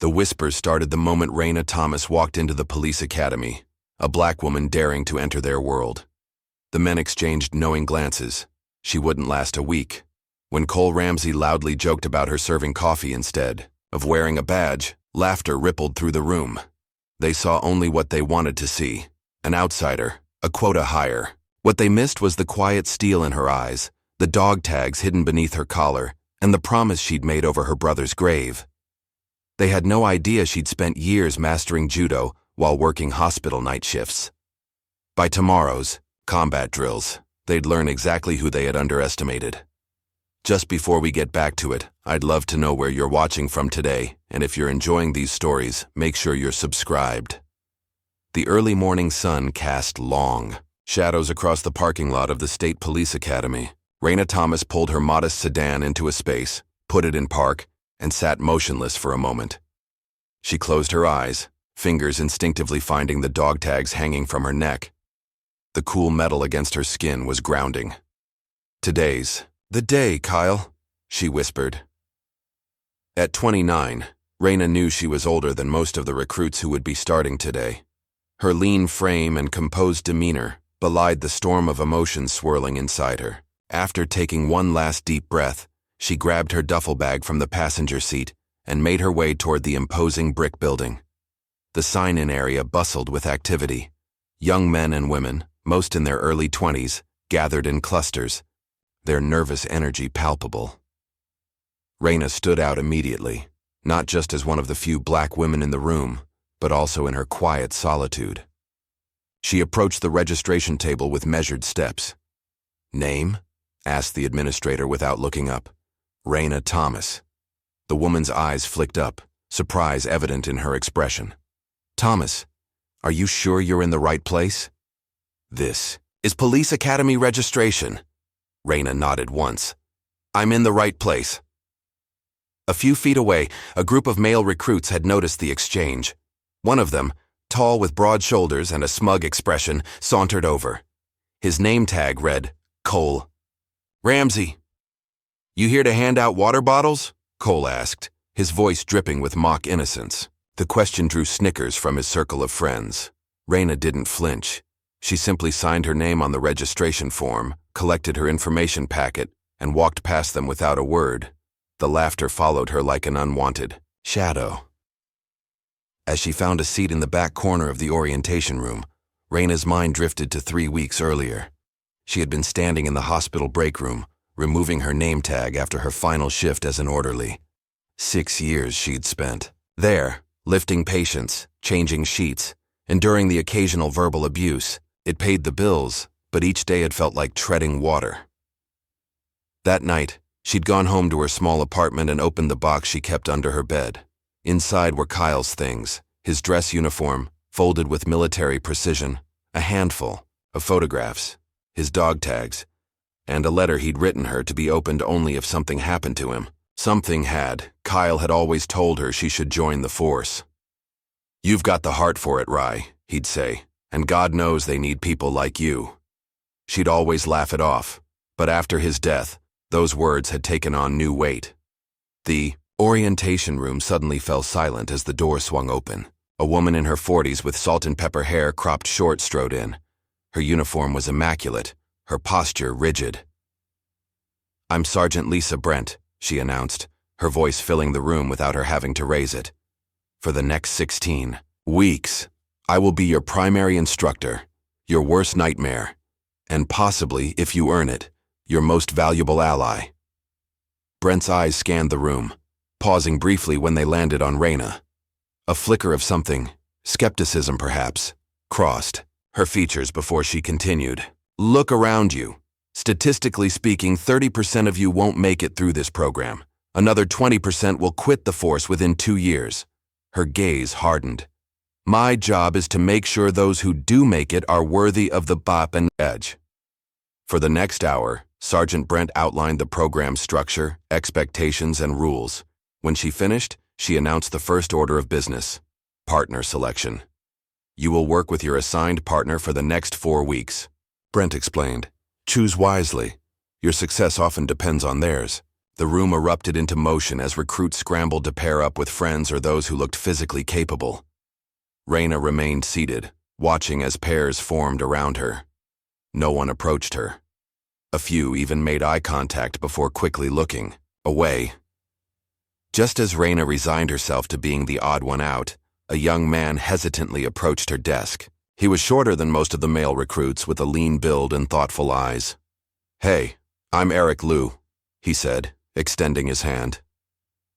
The whispers started the moment Raina Thomas walked into the police academy, a black woman daring to enter their world. The men exchanged knowing glances. She wouldn't last a week. When Cole Ramsey loudly joked about her serving coffee instead of wearing a badge, laughter rippled through the room. They saw only what they wanted to see, an outsider, a quota hire. What they missed was the quiet steel in her eyes, the dog tags hidden beneath her collar, and the promise she'd made over her brother's grave. They had no idea she'd spent years mastering judo while working hospital night shifts. By tomorrow's combat drills, they'd learn exactly who they had underestimated. Just before we get back to it, I'd love to know where you're watching from today, and if you're enjoying these stories, make sure you're subscribed. The early morning sun cast long shadows across the parking lot of the State Police Academy. Raina Thomas pulled her modest sedan into a space, put it in park, and sat motionless for a moment. She closed her eyes, fingers instinctively finding the dog tags hanging from her neck. The cool metal against her skin was grounding. "Today's the day, Kyle," she whispered. At 29, Raina knew she was older than most of the recruits who would be starting today. Her lean frame and composed demeanor belied the storm of emotions swirling inside her. After taking one last deep breath, she grabbed her duffel bag from the passenger seat and made her way toward the imposing brick building. The sign-in area bustled with activity. Young men and women, most in their early 20s, gathered in clusters, their nervous energy palpable. Raina stood out immediately, not just as one of the few black women in the room, but also in her quiet solitude. She approached the registration table with measured steps. "Name?" asked the administrator without looking up. "Raina Thomas." The woman's eyes flicked up, surprise evident in her expression. "Thomas, are you sure you're in the right place?" "This is Police Academy registration." Raina nodded once. "I'm in the right place." A few feet away, a group of male recruits had noticed the exchange. One of them, tall with broad shoulders and a smug expression, sauntered over. His name tag read, Cole Ramsey. "You here to hand out water bottles?" Cole asked, his voice dripping with mock innocence. The question drew snickers from his circle of friends. Raina didn't flinch. She simply signed her name on the registration form, collected her information packet, and walked past them without a word. The laughter followed her like an unwanted shadow. As she found a seat in the back corner of the orientation room, Raina's mind drifted to 3 weeks earlier. She had been standing in the hospital break room, removing her name tag after her final shift as an orderly. 6 years she'd spent there, lifting patients, changing sheets, enduring the occasional verbal abuse. It paid the bills, but each day had felt like treading water. That night, she'd gone home to her small apartment and opened the box she kept under her bed. Inside were Kyle's things, his dress uniform, folded with military precision, a handful of photographs, his dog tags, and a letter he'd written her to be opened only if something happened to him. Something had. Kyle had always told her she should join the force. "You've got the heart for it, Rai," he'd say, "and God knows they need people like you." She'd always laugh it off, but after his death, those words had taken on new weight. The orientation room suddenly fell silent as the door swung open. A woman in her 40s with salt and pepper hair cropped short strode in. Her uniform was immaculate, her posture rigid. "I'm Sergeant Lisa Brent," she announced, her voice filling the room without her having to raise it. "For the next 16 weeks, I will be your primary instructor, your worst nightmare, and possibly, if you earn it, your most valuable ally." Brent's eyes scanned the room, pausing briefly when they landed on Raina. A flicker of something, skepticism perhaps, crossed her features before she continued. "Look around you. Statistically speaking, 30% of you won't make it through this program. Another 20% will quit the force within 2 years. Her gaze hardened. "My job is to make sure those who do make it are worthy of the bop and edge." For the next hour, Sergeant Brent outlined the program's structure, expectations, and rules. When she finished, she announced the first order of business: partner selection. "You will work with your assigned partner for the next 4 weeks. Brent explained. "Choose wisely. Your success often depends on theirs. The room erupted into motion as recruits scrambled to pair up with friends or those who looked physically capable. Raina remained seated, watching as pairs formed around her. No one approached her. A few even made eye contact before quickly looking away. Just as Raina resigned herself to being the odd one out, a young man hesitantly approached her desk. He was shorter than most of the male recruits, with a lean build and thoughtful eyes. "Hey, I'm Eric Liu," he said, extending his hand.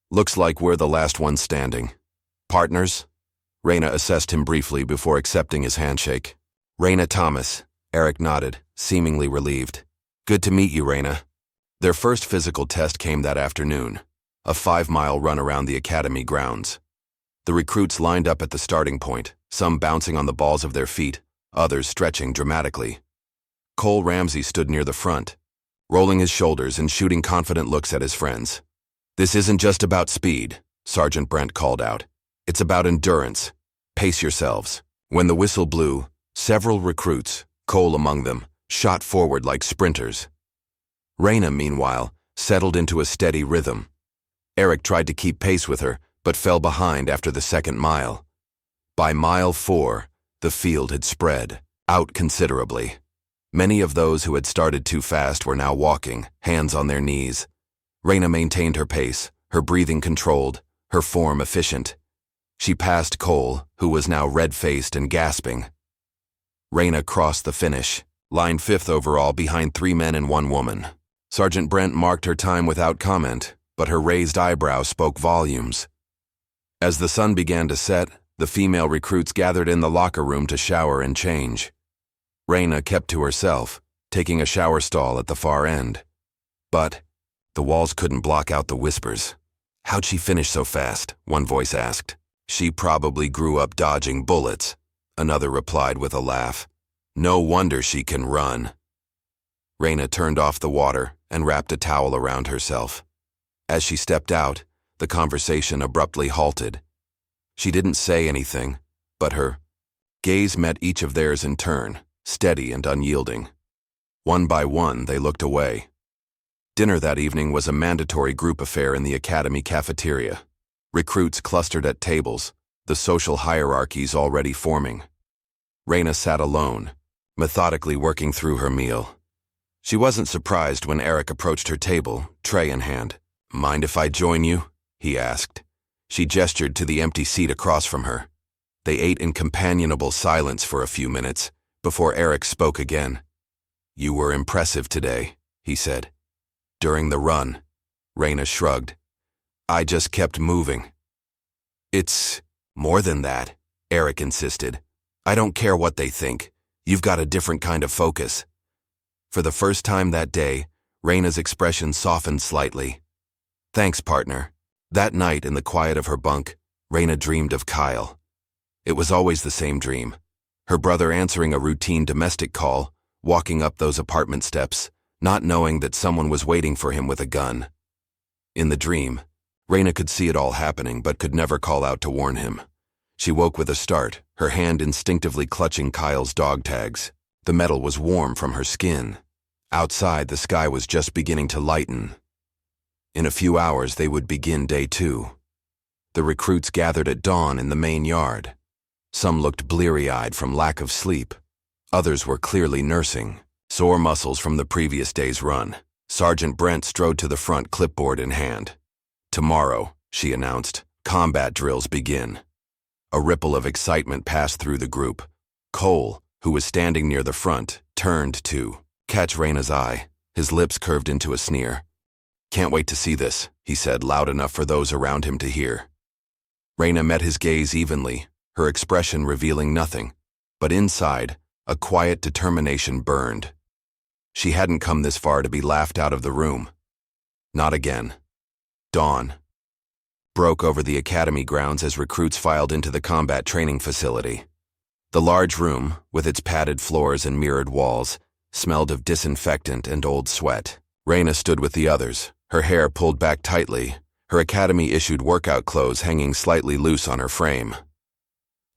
"Looks like we're the last ones standing. Partners?" Raina assessed him briefly before accepting his handshake. "Raina Thomas," Eric nodded, seemingly relieved. "Good to meet you, Raina." Their first physical test came that afternoon, a 5-mile run around the academy grounds. The recruits lined up at the starting point, some bouncing on the balls of their feet, others stretching dramatically. Cole Ramsey stood near the front, rolling his shoulders and shooting confident looks at his friends. "This isn't just about speed," Sergeant Brent called out. "It's about endurance. Pace yourselves." When the whistle blew, several recruits, Cole among them, shot forward like sprinters. Raina, meanwhile, settled into a steady rhythm. Eric tried to keep pace with her, but fell behind after the second mile. By mile 4, the field had spread out considerably. Many of those who had started too fast were now walking, hands on their knees. Raina maintained her pace, her breathing controlled, her form efficient. She passed Cole, who was now red-faced and gasping. Raina crossed the finish, lined 5th overall behind 3 men and 1 woman. Sergeant Brent marked her time without comment, but her raised eyebrow spoke volumes. As the sun began to set, the female recruits gathered in the locker room to shower and change. Raina kept to herself, taking a shower stall at the far end. But the walls couldn't block out the whispers. "How'd she finish so fast?" one voice asked. "She probably grew up dodging bullets," another replied with a laugh. "No wonder she can run." Raina turned off the water and wrapped a towel around herself. As she stepped out, the conversation abruptly halted. She didn't say anything, but her gaze met each of theirs in turn, steady and unyielding. One by one, they looked away. Dinner that evening was a mandatory group affair in the academy cafeteria. Recruits clustered at tables, the social hierarchies already forming. Raina sat alone, methodically working through her meal. She wasn't surprised when Eric approached her table, tray in hand. "Mind if I join you?" he asked. She gestured to the empty seat across from her. They ate in companionable silence for a few minutes, before Eric spoke again. "You were impressive today," he said. "During the run," Raina shrugged. "I just kept moving." "It's more than that," Eric insisted. "I don't care what they think. You've got a different kind of focus." For the first time that day, Raina's expression softened slightly. "Thanks, partner." That night, in the quiet of her bunk, Raina dreamed of Kyle. It was always the same dream. Her brother answering a routine domestic call, walking up those apartment steps, not knowing that someone was waiting for him with a gun. In the dream, Raina could see it all happening but could never call out to warn him. She woke with a start, her hand instinctively clutching Kyle's dog tags. The metal was warm from her skin. Outside, the sky was just beginning to lighten. In a few hours, they would begin day 2. The recruits gathered at dawn in the main yard. Some looked bleary-eyed from lack of sleep. Others were clearly nursing, sore muscles from the previous day's run. Sergeant Brent strode to the front, clipboard in hand. "Tomorrow," she announced, "combat drills begin." A ripple of excitement passed through the group. Cole, who was standing near the front, turned to catch Raina's eye. His lips curved into a sneer. "Can't wait to see this," he said, loud enough for those around him to hear. Raina met his gaze evenly, her expression revealing nothing, but inside, a quiet determination burned. She hadn't come this far to be laughed out of the room. Not again. Dawn broke over the academy grounds as recruits filed into the combat training facility. The large room, with its padded floors and mirrored walls, smelled of disinfectant and old sweat. Raina stood with the others, her hair pulled back tightly, her academy-issued workout clothes hanging slightly loose on her frame.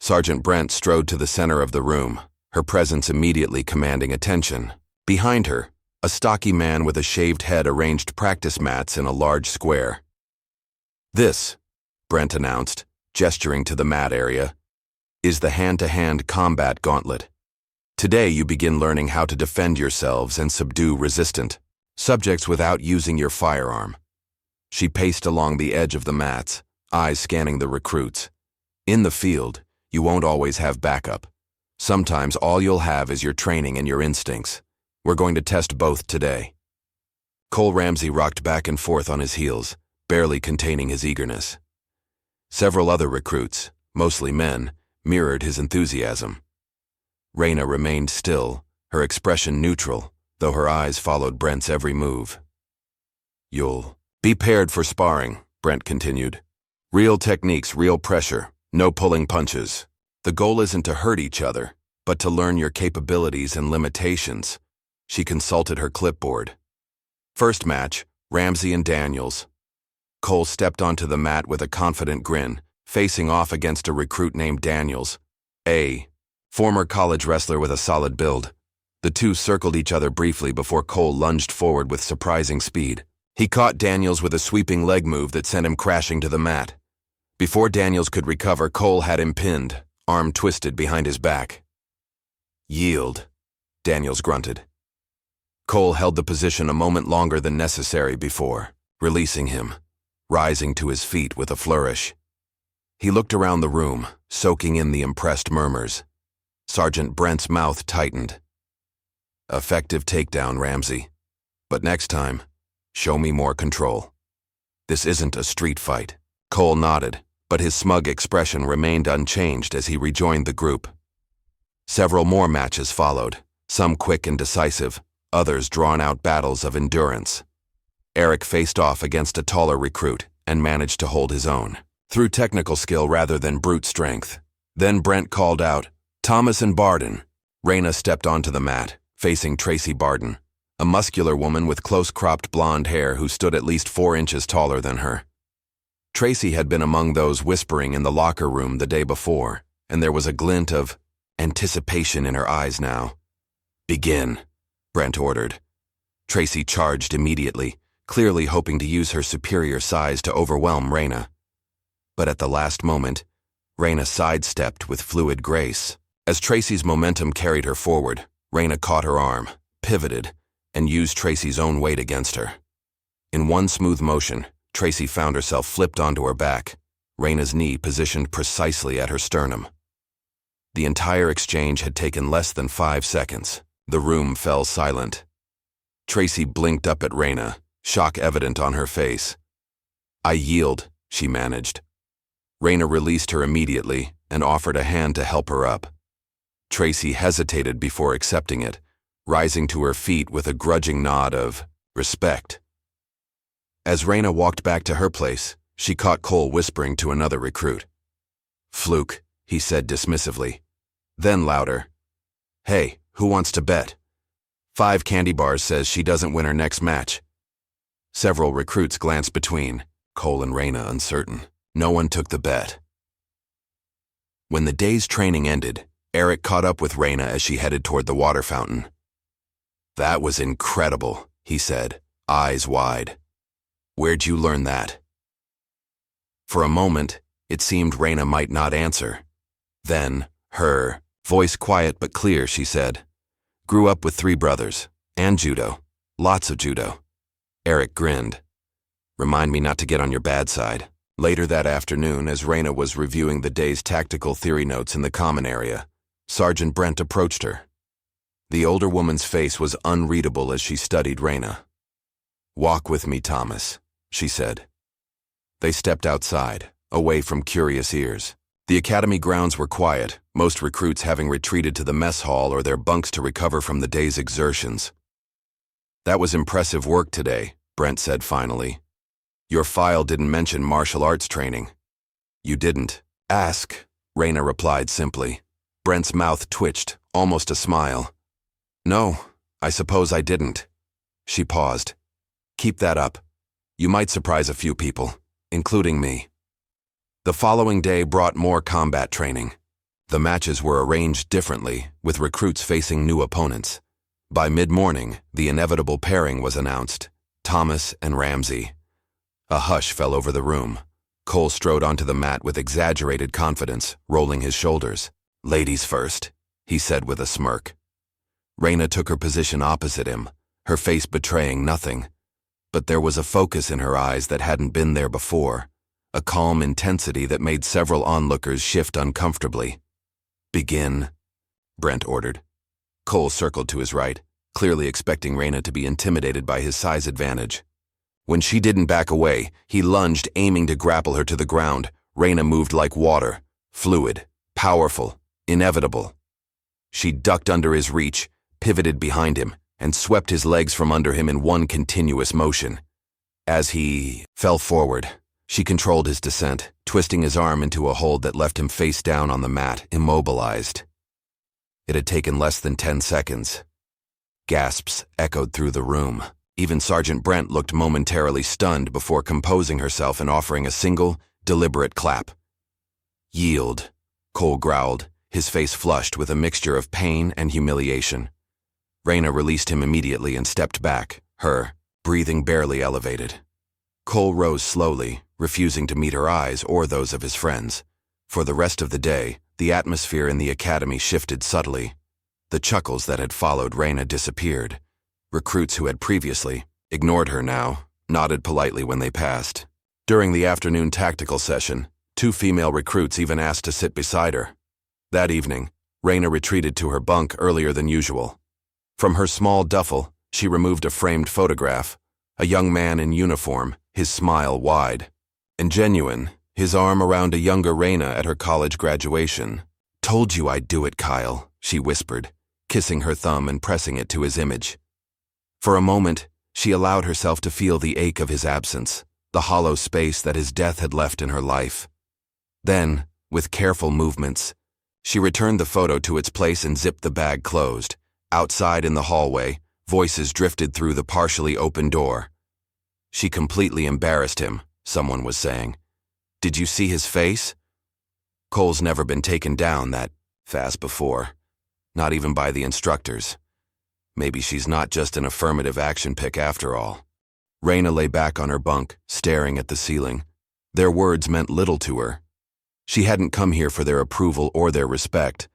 Sergeant Brent strode to the center of the room, her presence immediately commanding attention. Behind her, A stocky man with a shaved head arranged practice mats in a large square. "This," Brent announced, gesturing to the mat area, "is the hand-to-hand combat gauntlet. Today you begin learning how to defend yourselves and subdue resistant subjects without using your firearm." She paced along the edge of the mats, eyes scanning the recruits. "In the field, you won't always have backup. Sometimes all you'll have is your training and your instincts. We're going to test both today." Cole Ramsey rocked back and forth on his heels, barely containing his eagerness. Several other recruits, mostly men, mirrored his enthusiasm. Raina remained still, her expression neutral, though her eyes followed Brent's every move. "You'll be paired for sparring," Brent continued. "Real techniques, real pressure, no pulling punches. The goal isn't to hurt each other, but to learn your capabilities and limitations." She consulted her clipboard. First match, Ramsey and Daniels. Cole stepped onto the mat with a confident grin, facing off against a recruit named Daniels, a former college wrestler with a solid build. The two circled each other briefly before Cole lunged forward with surprising speed. He caught Daniels with a sweeping leg move that sent him crashing to the mat. Before Daniels could recover, Cole had him pinned, arm twisted behind his back. "Yield," Daniels grunted. Cole held the position a moment longer than necessary before, releasing him, rising to his feet with a flourish. He looked around the room, soaking in the impressed murmurs. Sergeant Brent's mouth tightened. "Effective takedown, Ramsey. But next time, show me more control. This isn't a street fight." Cole nodded, but his smug expression remained unchanged as he rejoined the group. Several more matches followed, some quick and decisive, others drawn-out battles of endurance. Eric faced off against a taller recruit and managed to hold his own, through technical skill rather than brute strength. Then Brent called out, "Thomas and Barden." Raina stepped onto the mat, facing Tracy Barden, a muscular woman with close-cropped blonde hair who stood at least 4 inches taller than her. Tracy had been among those whispering in the locker room the day before, and there was a glint of anticipation in her eyes now. "Begin," Brent ordered. Tracy charged immediately, clearly hoping to use her superior size to overwhelm Raina. But at the last moment, Raina sidestepped with fluid grace. As Tracy's momentum carried her forward, Raina caught her arm, pivoted, and used Tracy's own weight against her. In one smooth motion, Tracy found herself flipped onto her back, Raina's knee positioned precisely at her sternum. The entire exchange had taken less than 5 seconds. The room fell silent. Tracy blinked up at Raina, shock evident on her face. "I yield," she managed. Raina released her immediately and offered a hand to help her up. Tracy hesitated before accepting it, rising to her feet with a grudging nod of respect. As Raina walked back to her place, she caught Cole whispering to another recruit. "Fluke," he said dismissively. Then louder, "Hey, who wants to bet? 5 candy bars says she doesn't win her next match." Several recruits glanced between, Cole and Raina uncertain. No one took the bet. When the day's training ended, Eric caught up with Raina as she headed toward the water fountain. "That was incredible," he said, eyes wide. "Where'd you learn that?" For a moment, it seemed Raina might not answer. Then, her voice quiet but clear, she said, "Grew up with 3 brothers, and judo. Lots of judo." Eric grinned. "Remind me not to get on your bad side." Later that afternoon, as Raina was reviewing the day's tactical theory notes in the common area, Sergeant Brent approached her. The older woman's face was unreadable as she studied Raina. "Walk with me, Thomas," she said. They stepped outside, away from curious ears. The academy grounds were quiet, most recruits having retreated to the mess hall or their bunks to recover from the day's exertions. "That was impressive work today," Brent said finally. "Your file didn't mention martial arts training." "You didn't ask," Raina replied simply. Brent's mouth twitched, almost a smile. "No, I suppose I didn't." She paused. "Keep that up. You might surprise a few people, including me." The following day brought more combat training. The matches were arranged differently, with recruits facing new opponents. By mid-morning, the inevitable pairing was announced, Thomas and Ramsey. A hush fell over the room. Cole strode onto the mat with exaggerated confidence, rolling his shoulders. "Ladies first," he said with a smirk. Raina took her position opposite him, her face betraying nothing. But there was a focus in her eyes that hadn't been there before, a calm intensity that made several onlookers shift uncomfortably. "Begin," Brent ordered. Cole circled to his right, clearly expecting Raina to be intimidated by his size advantage. When she didn't back away, he lunged, aiming to grapple her to the ground. Raina moved like water, fluid, powerful, inevitable. She ducked under his reach, pivoted behind him, and swept his legs from under him in one continuous motion. As he fell forward, she controlled his descent, twisting his arm into a hold that left him face down on the mat, immobilized. It had taken less than 10 seconds. Gasps echoed through the room. Even Sergeant Brent looked momentarily stunned before composing herself and offering a single, deliberate clap. "Yield," Cole growled, his face flushed with a mixture of pain and humiliation. Raina released him immediately and stepped back, her breathing barely elevated. Cole rose slowly, refusing to meet her eyes or those of his friends. For the rest of the day, the atmosphere in the academy shifted subtly. The chuckles that had followed Raina disappeared. Recruits who had previously ignored her now nodded politely when they passed. During the afternoon tactical session, 2 female recruits even asked to sit beside her. That evening, Raina retreated to her bunk earlier than usual. From her small duffel, she removed a framed photograph, a young man in uniform, his smile wide and genuine, his arm around a younger Raina at her college graduation. "Told you I'd do it, Kyle," she whispered, kissing her thumb and pressing it to his image. For a moment, she allowed herself to feel the ache of his absence, the hollow space that his death had left in her life. Then, with careful movements, she returned the photo to its place and zipped the bag closed. Outside in the hallway, voices drifted through the partially open door. "She completely embarrassed him," someone was saying. "Did you see his face?" Cole's never been taken down that fast before, not even by the instructors. Maybe she's not just an affirmative action pick after all. Raina lay back on her bunk, staring at the ceiling. Their words meant little to her. She hadn't come here for their approval or their respect,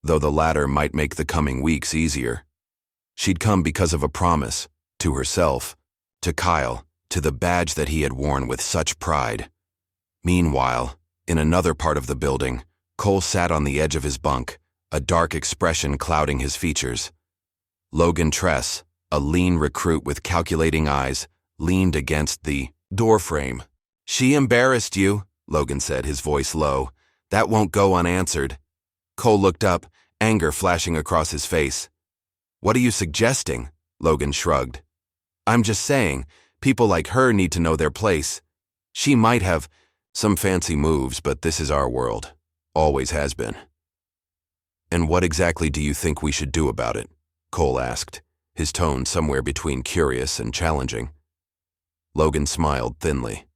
though the latter might make the coming weeks easier. She'd come because of a promise, to herself, to Kyle, to the badge that he had worn with such pride. Meanwhile, in another part of the building, Cole sat on the edge of his bunk, a dark expression clouding his features. Logan Tress, a lean recruit with calculating eyes, leaned against the doorframe. "She embarrassed you," Logan said, his voice low. "That won't go unanswered." Cole looked up, anger flashing across his face. "What are you suggesting?" Logan shrugged. "I'm just saying, people like her need to know their place. She might have some fancy moves, but this is our world. Always has been." "And what exactly do you think we should do about it?" Cole asked, his tone somewhere between curious and challenging. Logan smiled thinly.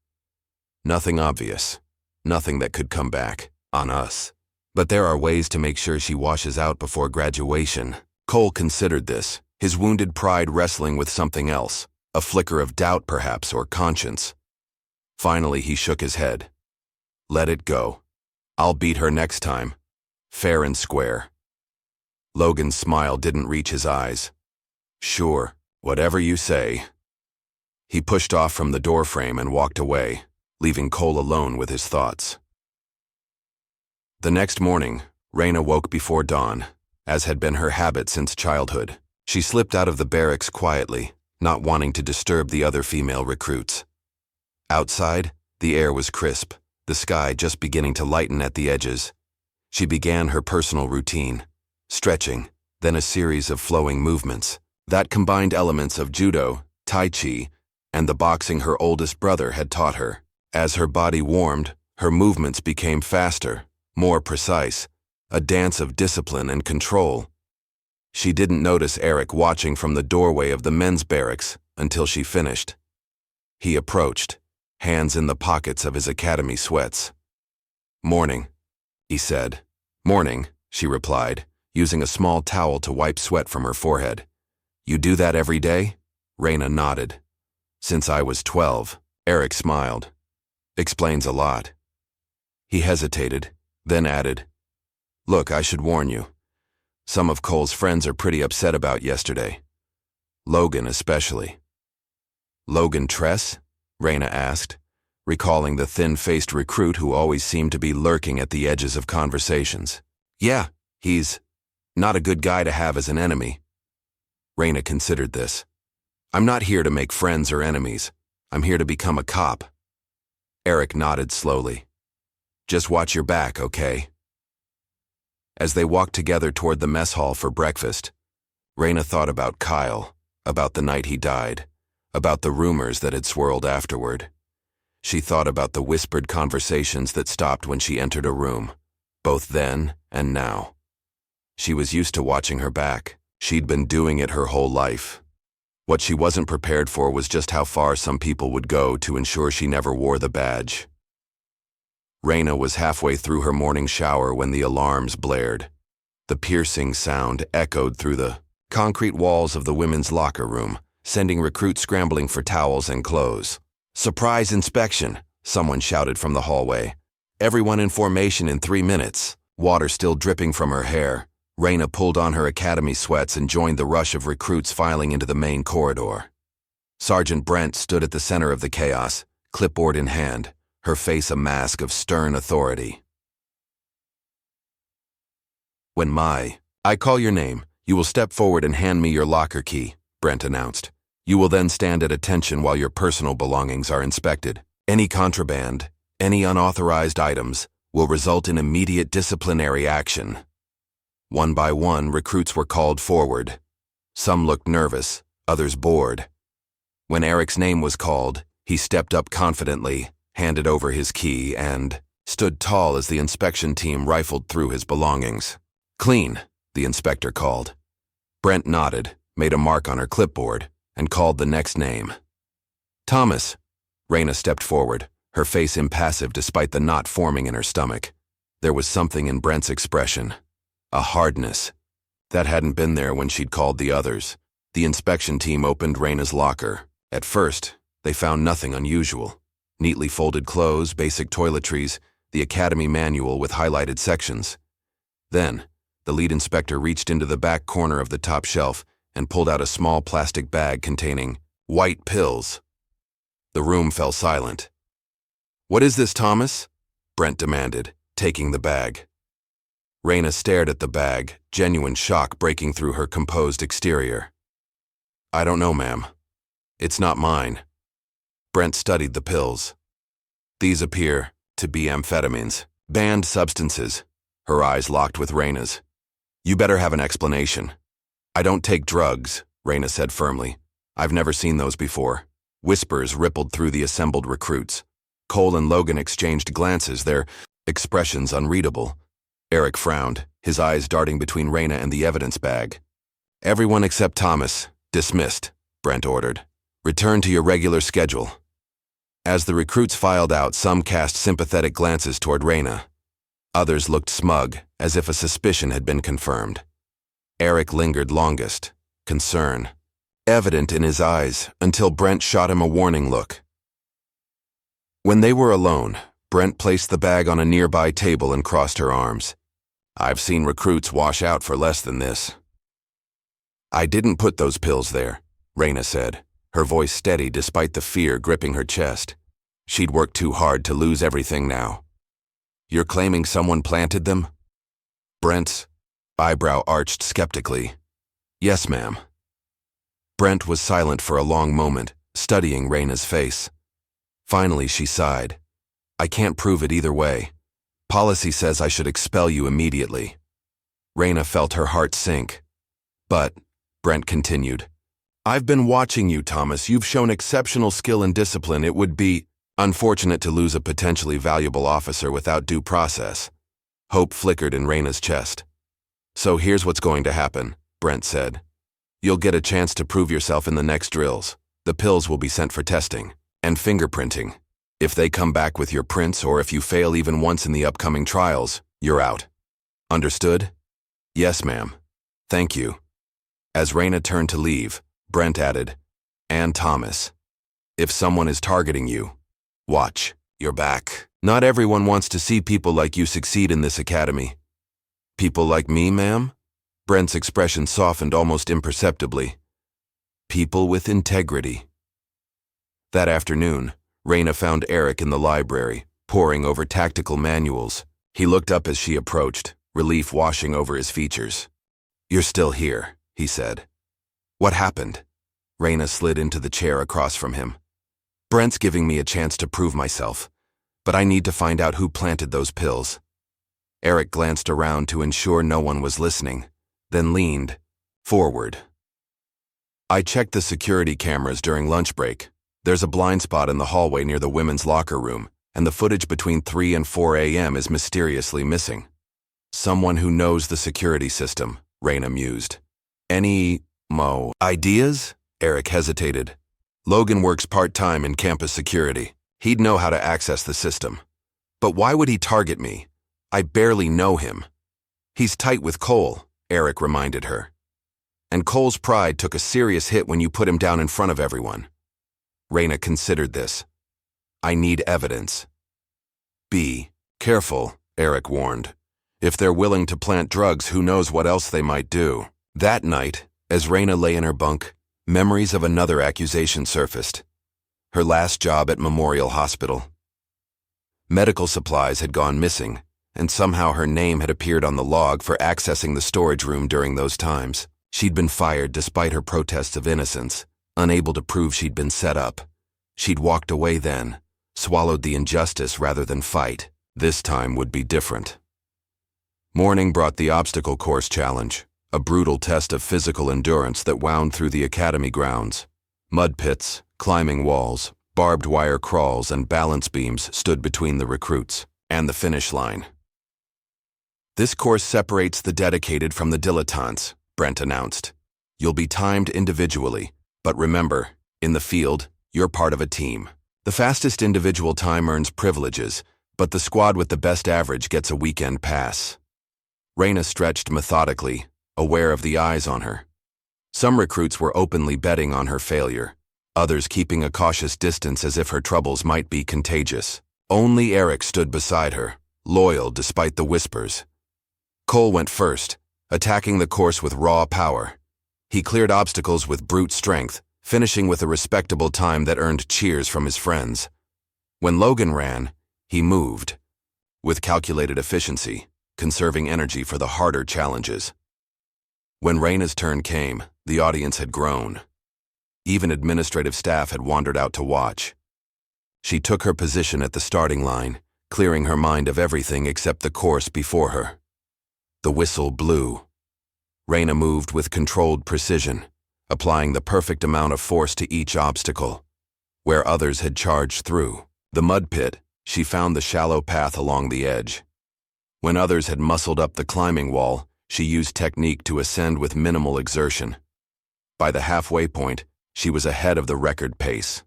"Nothing obvious. Nothing that could come back on us. But there are ways to make sure she washes out before graduation." Cole considered this, his wounded pride wrestling with something else, a flicker of doubt perhaps, or conscience. Finally, he shook his head. "Let it go. I'll beat her next time. Fair and square." Logan's smile didn't reach his eyes. "Sure, whatever you say." He pushed off from the doorframe and walked away, leaving Cole alone with his thoughts. The next morning, Raina woke before dawn, as had been her habit since childhood. She slipped out of the barracks quietly, not wanting to disturb the other female recruits. Outside, the air was crisp, the sky just beginning to lighten at the edges. She began her personal routine, stretching, then a series of flowing movements that combined elements of judo, tai chi, and the boxing her oldest brother had taught her. As her body warmed, her movements became faster, more precise, a dance of discipline and control. She didn't notice Eric watching from the doorway of the men's barracks until she finished. He approached, hands in the pockets of his academy sweats. "Morning," he said. "Morning," she replied, using a small towel to wipe sweat from her forehead. You do that every day? Raina nodded. Since I was 12, Eric smiled. Explains a lot. He hesitated, then added, Look, I should warn you. Some of Cole's friends are pretty upset about yesterday. Logan especially. Logan Tress? Raina asked, recalling the thin-faced recruit who always seemed to be lurking at the edges of conversations. Yeah, he's not a good guy to have as an enemy. Raina considered this. I'm not here to make friends or enemies. I'm here to become a cop. Eric nodded slowly. Just watch your back, okay? As they walked together toward the mess hall for breakfast, Raina thought about Kyle, about the night he died, about the rumors that had swirled afterward. She thought about the whispered conversations that stopped when she entered a room, both then and now. She was used to watching her back. She'd been doing it her whole life. What she wasn't prepared for was just how far some people would go to ensure she never wore the badge. Raina was halfway through her morning shower when the alarms blared. The piercing sound echoed through the concrete walls of the women's locker room, sending recruits scrambling for towels and clothes. Surprise inspection, someone shouted from the hallway. Everyone in formation in 3 minutes. Water still dripping from her hair, Raina pulled on her academy sweats and joined the rush of recruits filing into the main corridor. Sergeant Brent stood at the center of the chaos, clipboard in hand, her face a mask of stern authority. When I call your name, you will step forward and hand me your locker key, Brent announced. You will then stand at attention while your personal belongings are inspected. Any contraband, any unauthorized items, will result in immediate disciplinary action. One by one, recruits were called forward. Some looked nervous, others bored. When Eric's name was called, he stepped up confidently, handed over his key, and stood tall as the inspection team rifled through his belongings. Clean, the inspector called. Brent nodded, made a mark on her clipboard, and called the next name. Thomas. Raina stepped forward, her face impassive despite the knot forming in her stomach. There was something in Brent's expression, a hardness. That hadn't been there when she'd called the others. The inspection team opened Raina's locker. At first, they found nothing unusual. Neatly folded clothes, basic toiletries, the academy manual with highlighted sections. Then, the lead inspector reached into the back corner of the top shelf and pulled out a small plastic bag containing white pills. The room fell silent. What is this, Thomas? Brent demanded, taking the bag. Raina stared at the bag, genuine shock breaking through her composed exterior. I don't know, ma'am. It's not mine. Brent studied the pills. These appear to be amphetamines, banned substances. Her eyes locked with Raina's. You better have an explanation. I don't take drugs, Raina said firmly. I've never seen those before. Whispers rippled through the assembled recruits. Cole and Logan exchanged glances, their expressions unreadable. Eric frowned, his eyes darting between Raina and the evidence bag. Everyone except Thomas, dismissed, Brent ordered. Return to your regular schedule. As the recruits filed out, some cast sympathetic glances toward Raina. Others looked smug, as if a suspicion had been confirmed. Eric lingered longest, concern evident in his eyes, until Brent shot him a warning look. When they were alone, Brent placed the bag on a nearby table and crossed her arms. I've seen recruits wash out for less than this. I didn't put those pills there, Raina said, her voice steady despite the fear gripping her chest. She'd worked too hard to lose everything now. You're claiming someone planted them? Brent's eyebrow arched skeptically. Yes, ma'am. Brent was silent for a long moment, studying Raina's face. Finally, she sighed. I can't prove it either way. Policy says I should expel you immediately. Raina felt her heart sink. But, Brent continued, I've been watching you, Thomas. You've shown exceptional skill and discipline. It would be unfortunate to lose a potentially valuable officer without due process. Hope flickered in Raina's chest. So here's what's going to happen, Brent said. You'll get a chance to prove yourself in the next drills. The pills will be sent for testing and fingerprinting. If they come back with your prints or if you fail even once in the upcoming trials, you're out. Understood? Yes, ma'am. Thank you. As Raina turned to leave, Brent added, "And Thomas. If someone is targeting you, watch your back. Not everyone wants to see people like you succeed in this academy." "People like me, ma'am?" Brent's expression softened almost imperceptibly. "People with integrity." That afternoon, Raina found Eric in the library, poring over tactical manuals. He looked up as she approached, relief washing over his features. "You're still here," he said. "What happened?" Raina slid into the chair across from him. "Brent's giving me a chance to prove myself, but I need to find out who planted those pills." Eric glanced around to ensure no one was listening, then leaned forward. "I checked the security cameras during lunch break. There's a blind spot in the hallway near the women's locker room, and the footage between 3 and 4 a.m. is mysteriously missing." "Someone who knows the security system," Raina mused. "Any ideas?" Eric hesitated. "Logan works part-time in campus security. He'd know how to access the system. But why would he target me? I barely know him." "He's tight with Cole," Eric reminded her. "And Cole's pride took a serious hit when you put him down in front of everyone." Raina considered this. "I need evidence." "Be careful," Eric warned. "If they're willing to plant drugs, who knows what else they might do." That night, as Raina lay in her bunk, memories of another accusation surfaced. Her last job at Memorial Hospital. Medical supplies had gone missing, and somehow her name had appeared on the log for accessing the storage room during those times. She'd been fired despite her protests of innocence, unable to prove she'd been set up. She'd walked away then, swallowed the injustice rather than fight. This time would be different. Morning brought the obstacle course challenge, a brutal test of physical endurance that wound through the academy grounds. Mud pits, climbing walls, barbed wire crawls, and balance beams stood between the recruits and the finish line. "This course separates the dedicated from the dilettantes," Brent announced. "You'll be timed individually, but remember, in the field, you're part of a team. The fastest individual time earns privileges, but the squad with the best average gets a weekend pass." Raina stretched methodically, aware of the eyes on her. Some recruits were openly betting on her failure, others keeping a cautious distance as if her troubles might be contagious. Only Eric stood beside her, loyal despite the whispers. Cole went first, attacking the course with raw power. He cleared obstacles with brute strength, finishing with a respectable time that earned cheers from his friends. When Logan ran, he moved, with calculated efficiency, conserving energy for the harder challenges. When Raina's turn came, the audience had grown. Even administrative staff had wandered out to watch. She took her position at the starting line, clearing her mind of everything except the course before her. The whistle blew. Raina moved with controlled precision, applying the perfect amount of force to each obstacle. Where others had charged through the mud pit, she found the shallow path along the edge. When others had muscled up the climbing wall, she used technique to ascend with minimal exertion. By the halfway point, she was ahead of the record pace.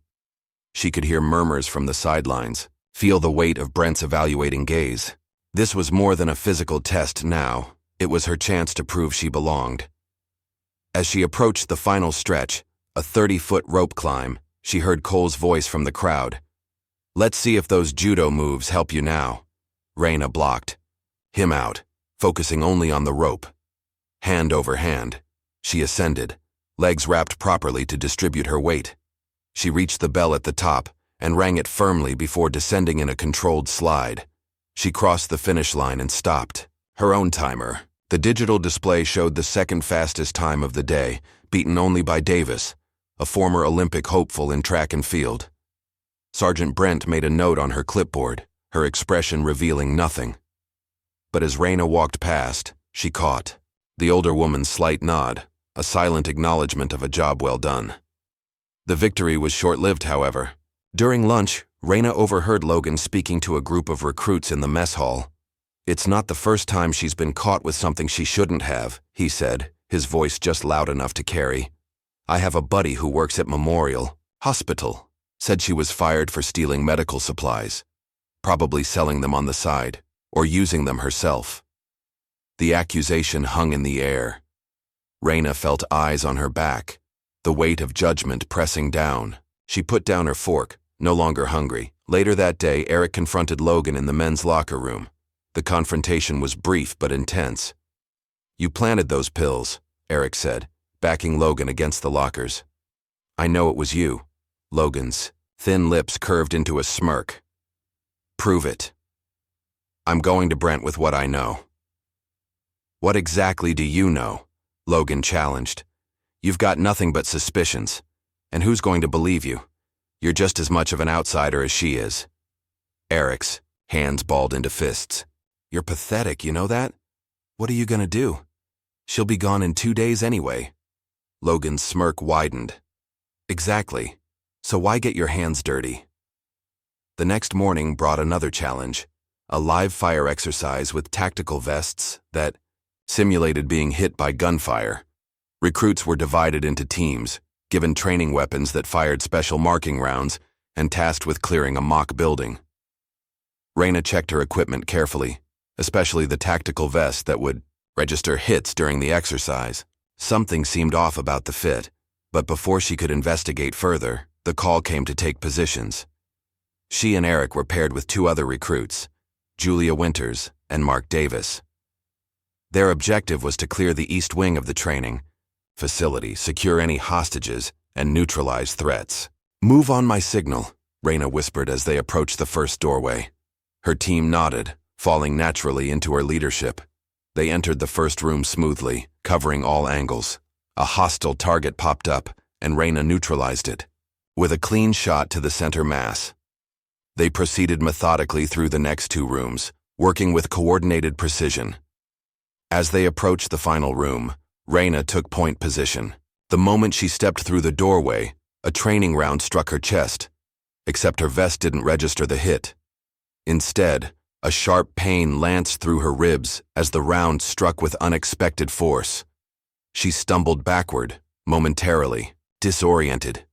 She could hear murmurs from the sidelines, feel the weight of Brent's evaluating gaze. This was more than a physical test now. It was her chance to prove she belonged. As she approached the final stretch, a 30-foot rope climb, she heard Cole's voice from the crowd. "Let's see if those judo moves help you now." Raina blocked him out, focusing only on the rope. Hand over hand, she ascended, legs wrapped properly to distribute her weight. She reached the bell at the top and rang it firmly before descending in a controlled slide. She crossed the finish line and stopped. Her own timer. The digital display showed the second fastest time of the day, beaten only by Davis, a former Olympic hopeful in track and field. Sergeant Brent made a note on her clipboard, her expression revealing nothing. But as Raina walked past, she caught the older woman's slight nod, a silent acknowledgement of a job well done. The victory was short-lived, however. During lunch, Raina overheard Logan speaking to a group of recruits in the mess hall. "It's not the first time she's been caught with something she shouldn't have," he said, his voice just loud enough to carry. "I have a buddy who works at Memorial Hospital. Said she was fired for stealing medical supplies, probably selling them on the side, or using them herself." The accusation hung in the air. Raina felt eyes on her back, the weight of judgment pressing down. She put down her fork, no longer hungry. Later that day, Eric confronted Logan in the men's locker room. The confrontation was brief but intense. "You planted those pills," Eric said, backing Logan against the lockers. "I know it was you." Logan's thin lips curved into a smirk. "Prove it." "I'm going to Brent with what I know." "What exactly do you know?" Logan challenged. "You've got nothing but suspicions. And who's going to believe you? You're just as much of an outsider as she is." Eric's hands balled into fists. "You're pathetic, you know that? What are you gonna do? She'll be gone in 2 days anyway." Logan's smirk widened. "Exactly. So why get your hands dirty?" The next morning brought another challenge, a live fire exercise with tactical vests that simulated being hit by gunfire. Recruits were divided into teams, given training weapons that fired special marking rounds, and tasked with clearing a mock building. Raina checked her equipment carefully, especially the tactical vest that would register hits during the exercise. Something seemed off about the fit, but before she could investigate further, the call came to take positions. She and Eric were paired with 2 other recruits, Julia Winters and Mark Davis. Their objective was to clear the east wing of the training facility, secure any hostages, and neutralize threats. "Move on my signal," Raina whispered as they approached the first doorway. Her team nodded, falling naturally into her leadership. They entered the first room smoothly, covering all angles. A hostile target popped up, and Raina neutralized it, with a clean shot to the center mass. They proceeded methodically through the next 2 rooms, working with coordinated precision. As they approached the final room, Raina took point position. The moment she stepped through the doorway, a training round struck her chest, except her vest didn't register the hit. Instead, a sharp pain lanced through her ribs as the round struck with unexpected force. She stumbled backward, momentarily, disoriented.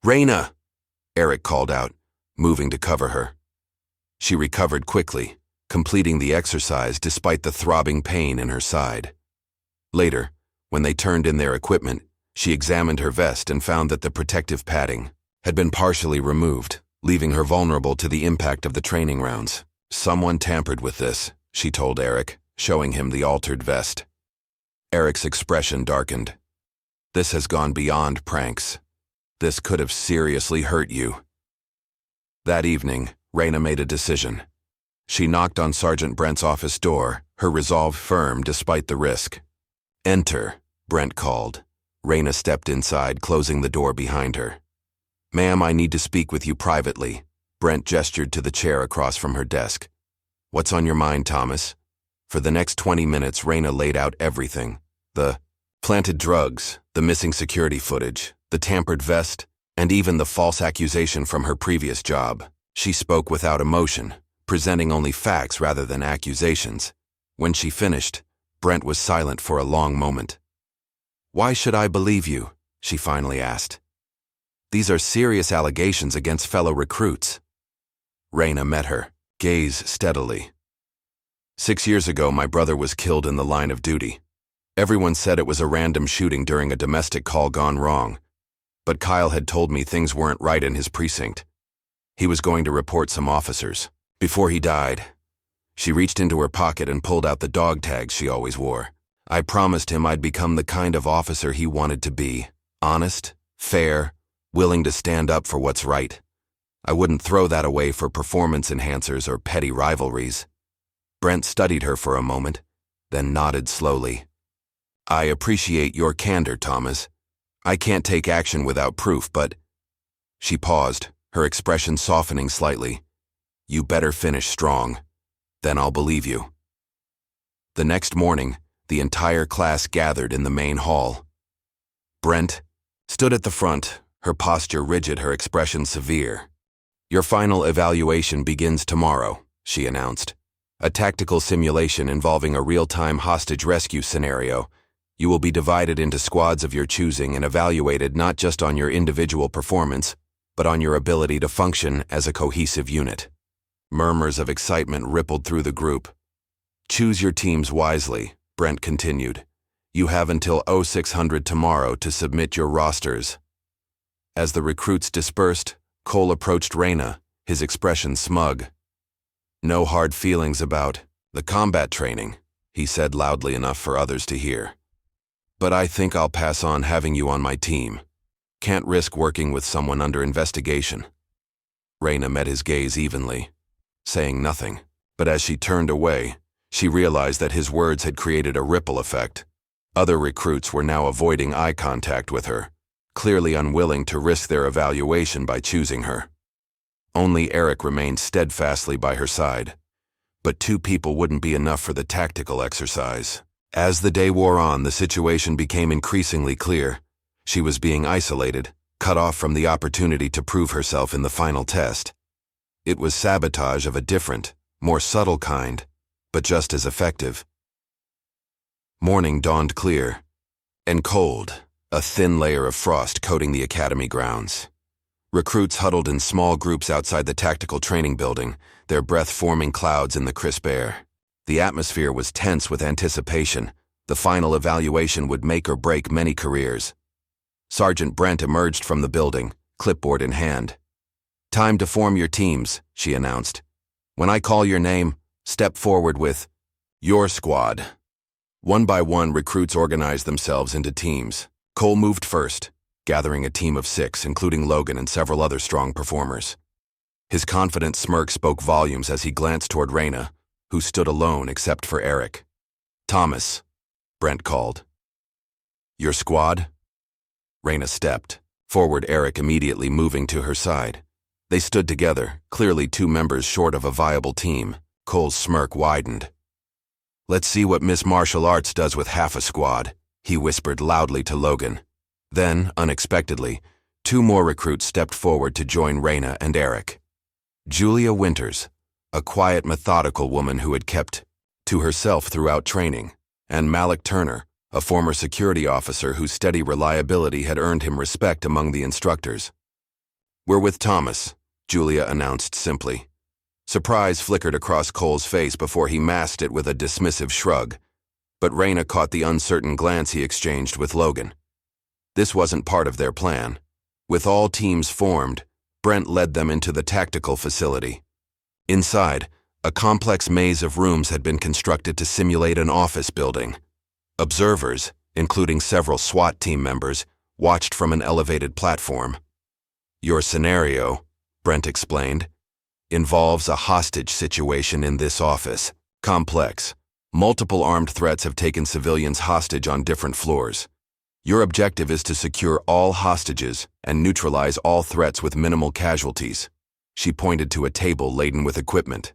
"Raina!" Eric called out, moving to cover her. She recovered quickly, completing the exercise despite the throbbing pain in her side. Later, when they turned in their equipment, she examined her vest and found that the protective padding had been partially removed, leaving her vulnerable to the impact of the training rounds. "Someone tampered with this," she told Eric, showing him the altered vest. Eric's expression darkened. "This has gone beyond pranks. This could have seriously hurt you." That evening, Raina made a decision. She knocked on Sergeant Brent's office door, her resolve firm despite the risk. "Enter," Brent called. Raina stepped inside, closing the door behind her. "Ma'am, I need to speak with you privately." Brent gestured to the chair across from her desk. "What's on your mind, Thomas?" For the next 20 minutes, Raina laid out everything. The planted drugs, the missing security footage, the tampered vest, and even the false accusation from her previous job. She spoke without emotion, presenting only facts rather than accusations. When she finished, Brent was silent for a long moment. "Why should I believe you?" she finally asked. "These are serious allegations against fellow recruits." Raina met her, gaze steadily. "6 years ago, my brother was killed in the line of duty. Everyone said it was a random shooting during a domestic call gone wrong. But Kyle had told me things weren't right in his precinct. He was going to report some officers. Before he died, she reached into her pocket and pulled out the dog tags she always wore. I promised him I'd become the kind of officer he wanted to be. Honest, fair, willing to stand up for what's right. I wouldn't throw that away for performance enhancers or petty rivalries." Brent studied her for a moment, then nodded slowly. "I appreciate your candor, Thomas. I can't take action without proof, but—" She paused, her expression softening slightly. "You better finish strong. Then I'll believe you." The next morning, the entire class gathered in the main hall. Brent stood at the front, her posture rigid, her expression severe. "Your final evaluation begins tomorrow," she announced. "A tactical simulation involving a real-time hostage rescue scenario. You will be divided into squads of your choosing and evaluated not just on your individual performance, but on your ability to function as a cohesive unit." Murmurs of excitement rippled through the group. "Choose your teams wisely," Brent continued. You have until 0600 tomorrow to submit your rosters. As the recruits dispersed, Cole approached Raina, his expression smug. No hard feelings about the combat training, he said loudly enough for others to hear. But I think I'll pass on having you on my team. Can't risk working with someone under investigation. Raina met his gaze evenly, saying nothing, but as she turned away, she realized that his words had created a ripple effect. Other recruits were now avoiding eye contact with her, clearly unwilling to risk their evaluation by choosing her. Only Eric remained steadfastly by her side. But two people wouldn't be enough for the tactical exercise. As the day wore on, the situation became increasingly clear. She was being isolated, cut off from the opportunity to prove herself in the final test. It was sabotage of a different, more subtle kind, but just as effective. Morning dawned clear and cold, a thin layer of frost coating the academy grounds. Recruits huddled in small groups outside the tactical training building, their breath forming clouds in the crisp air. The atmosphere was tense with anticipation. The final evaluation would make or break many careers. Sergeant Brent emerged from the building, clipboard in hand. "Time to form your teams," she announced. "When I call your name, step forward with your squad." One by one, recruits organized themselves into teams. Cole moved first, gathering a team of 6, including Logan and several other strong performers. His confident smirk spoke volumes as he glanced toward Raina, who stood alone except for Eric. "Thomas," Brent called. "Your squad?" Raina stepped forward, Eric immediately moving to her side. They stood together, clearly 2 members short of a viable team. Cole's smirk widened. "Let's see what Miss Martial Arts does with half a squad," he whispered loudly to Logan. Then, unexpectedly, 2 more recruits stepped forward to join Raina and Eric. Julia Winters, a quiet, methodical woman who had kept to herself throughout training, and Malik Turner, a former security officer whose steady reliability had earned him respect among the instructors. "We're with Thomas," Julia announced simply. Surprise flickered across Cole's face before he masked it with a dismissive shrug, but Raina caught the uncertain glance he exchanged with Logan. This wasn't part of their plan. With all teams formed, Brent led them into the tactical facility. Inside, a complex maze of rooms had been constructed to simulate an office building. Observers, including several SWAT team members, watched from an elevated platform. "Your scenario," Brent explained, "involves a hostage situation in this office. Complex. Multiple armed threats have taken civilians hostage on different floors. Your objective is to secure all hostages and neutralize all threats with minimal casualties." She pointed to a table laden with equipment.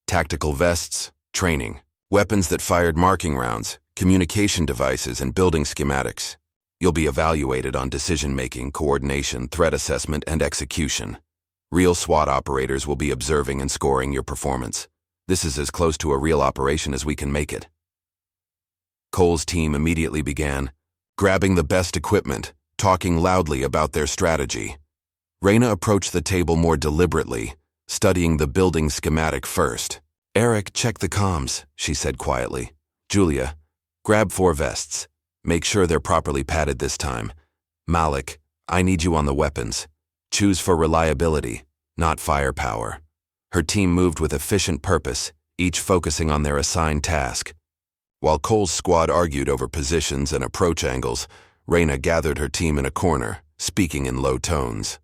Tactical vests, training, weapons that fired marking rounds, communication devices, and building schematics. You'll be evaluated on decision-making, coordination, threat assessment, and execution. Real SWAT operators will be observing and scoring your performance. This is as close to a real operation as we can make it. Cole's team immediately began, grabbing the best equipment, talking loudly about their strategy. Raina approached the table more deliberately, studying the building schematic first. "Eric, check the comms," she said quietly. "Julia, grab 4 vests. Make sure they're properly padded this time. Malik, I need you on the weapons. Choose for reliability, not firepower." Her team moved with efficient purpose, each focusing on their assigned task. While Cole's squad argued over positions and approach angles, Raina gathered her team in a corner, speaking in low tones.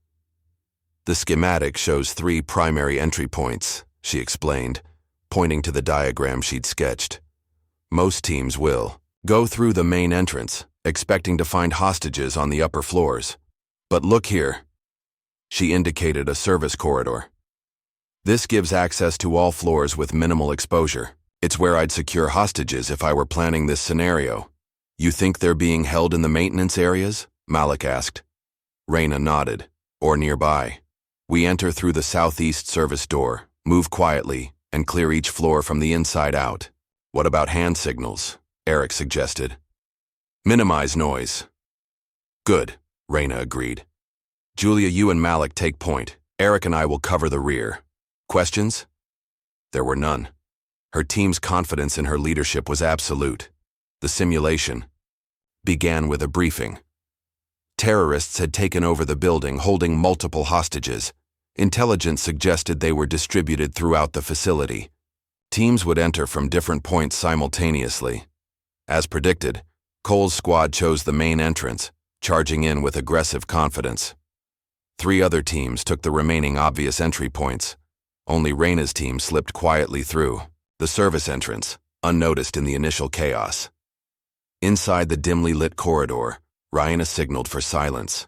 "The schematic shows 3 primary entry points," she explained, pointing to the diagram she'd sketched. "Most teams will go through the main entrance, expecting to find hostages on the upper floors. But look here." She indicated a service corridor. "This gives access to all floors with minimal exposure. It's where I'd secure hostages if I were planning this scenario." "You think they're being held in the maintenance areas?" Malik asked. Raina nodded. "Or nearby. We enter through the southeast service door, move quietly, and clear each floor from the inside out." "What about hand signals?" Eric suggested. "Minimize noise." "Good," Raina agreed. "Julia, you and Malik take point. Eric and I will cover the rear. Questions?" There were none. Her team's confidence in her leadership was absolute. The simulation, began with a briefing. Terrorists had taken over the building, holding multiple hostages. Intelligence suggested they were distributed throughout the facility. Teams would enter from different points simultaneously. As predicted, Cole's squad chose the main entrance, charging in with aggressive confidence. 3 other teams took the remaining obvious entry points. Only Raina's team slipped quietly through the service entrance, unnoticed in the initial chaos. Inside the dimly lit corridor, Raina signaled for silence.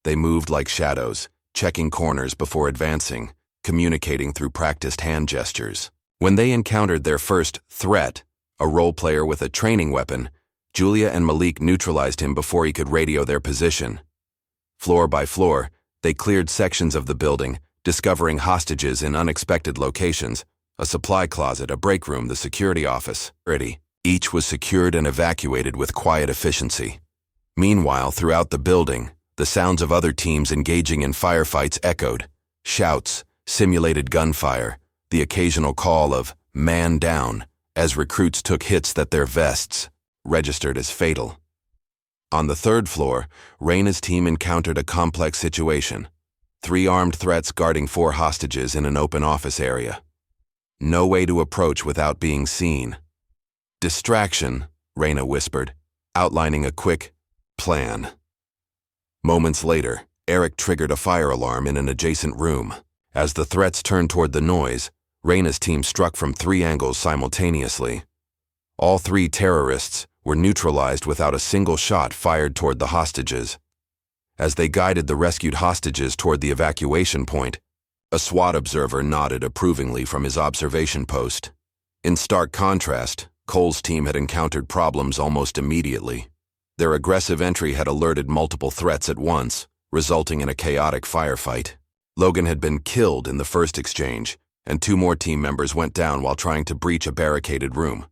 They moved like shadows, checking corners before advancing, communicating through practiced hand gestures. When they encountered their first threat, a role player with a training weapon, Julia and Malik neutralized him before he could radio their position. Floor by floor, they cleared sections of the building, discovering hostages in unexpected locations: a supply closet, a break room, the security office. Each was secured and evacuated with quiet efficiency. Meanwhile, throughout the building, the sounds of other teams engaging in firefights echoed: shouts, simulated gunfire, the occasional call of "man down" as recruits took hits that their vests registered as fatal. On the 3rd floor, Raina's team encountered a complex situation: 3 armed threats guarding 4 hostages in an open office area. No way to approach without being seen. "Distraction," Raina whispered, outlining a quick plan. Moments later, Eric triggered a fire alarm in an adjacent room. As the threats turned toward the noise, Raina's team struck from 3 angles simultaneously. All 3 terrorists were neutralized without a single shot fired toward the hostages. As they guided the rescued hostages toward the evacuation point, a SWAT observer nodded approvingly from his observation post. In stark contrast, Cole's team had encountered problems almost immediately. Their aggressive entry had alerted multiple threats at once, resulting in a chaotic firefight. Logan had been killed in the first exchange, and 2 more team members went down while trying to breach a barricaded room.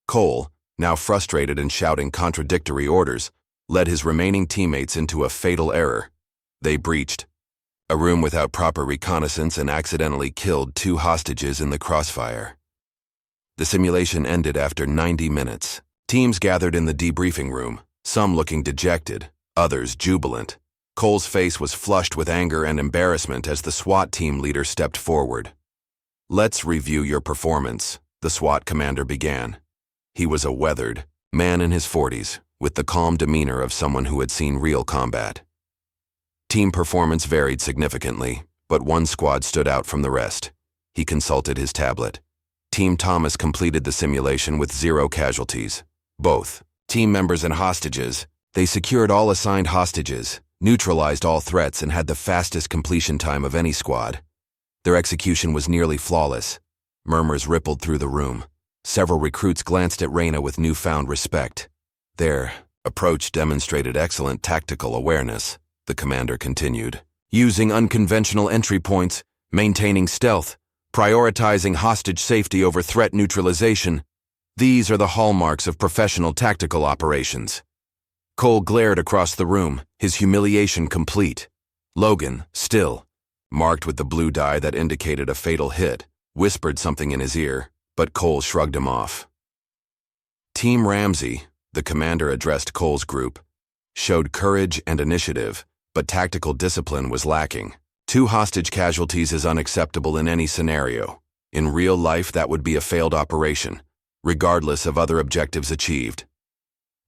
Cole, now frustrated and shouting contradictory orders, led his remaining teammates into a fatal error. They breached a room without proper reconnaissance and accidentally killed 2 hostages in the crossfire. The simulation ended after 90 minutes. Teams gathered in the debriefing room, some looking dejected, others jubilant. Cole's face was flushed with anger and embarrassment as the SWAT team leader stepped forward. "Let's review your performance," the SWAT commander began. He was a weathered man in his 40s, with the calm demeanor of someone who had seen real combat. Team performance varied significantly, but one squad stood out from the rest. He consulted his tablet. Team Thomas completed the simulation with 0 casualties. Both team members and hostages, they secured all assigned hostages, neutralized all threats, and had the fastest completion time of any squad. Their execution was nearly flawless. Murmurs rippled through the room. Several recruits glanced at Raina with newfound respect. Their approach demonstrated excellent tactical awareness, the commander continued. "Using unconventional entry points, maintaining stealth, prioritizing hostage safety over threat neutralization. These are the hallmarks of professional tactical operations." Cole glared across the room, his humiliation complete. Logan, still, marked with the blue dye that indicated a fatal hit, whispered something in his ear, but Cole shrugged him off. Team Ramsey, the commander addressed Cole's group, showed courage and initiative, but tactical discipline was lacking. 2 hostage casualties is unacceptable in any scenario. In real life, that would be a failed operation, regardless of other objectives achieved.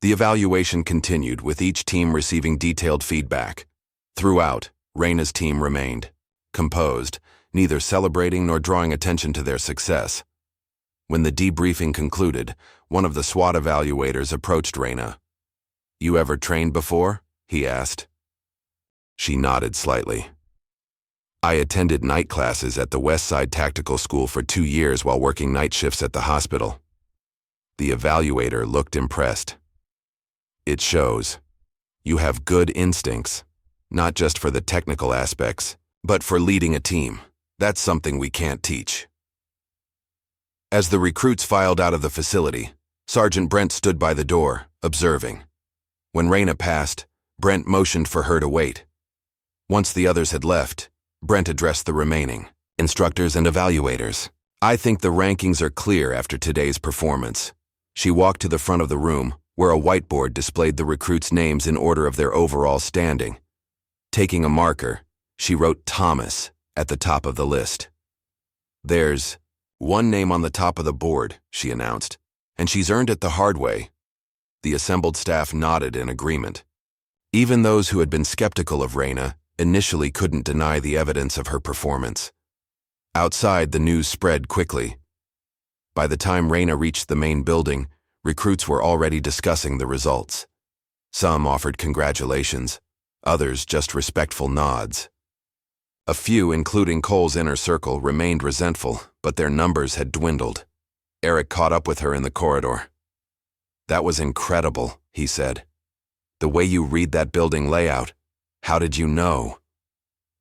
The evaluation continued, with each team receiving detailed feedback. Throughout, Raina's team remained composed, neither celebrating nor drawing attention to their success. When the debriefing concluded, one of the SWAT evaluators approached Raina. "You ever trained before?" he asked. She nodded slightly. "I attended night classes at the West Side Tactical School for 2 years while working night shifts at the hospital." The evaluator looked impressed. "It shows. You have good instincts, not just for the technical aspects, but for leading a team. That's something we can't teach." As the recruits filed out of the facility, Sergeant Brent stood by the door, observing. When Raina passed, Brent motioned for her to wait. Once the others had left, Brent addressed the remaining instructors and evaluators. "I think the rankings are clear after today's performance." She walked to the front of the room, where a whiteboard displayed the recruits' names in order of their overall standing. Taking a marker, she wrote Thomas at the top of the list. "There's one name on the top of the board," she announced, "and she's earned it the hard way." The assembled staff nodded in agreement. Even those who had been skeptical of Raina initially couldn't deny the evidence of her performance. Outside, the news spread quickly. By the time Raina reached the main building, recruits were already discussing the results. Some offered congratulations, others just respectful nods. A few, including Cole's inner circle, remained resentful, but their numbers had dwindled. Eric caught up with her in the corridor. "That was incredible," he said. "The way you read that building layout, how did you know?"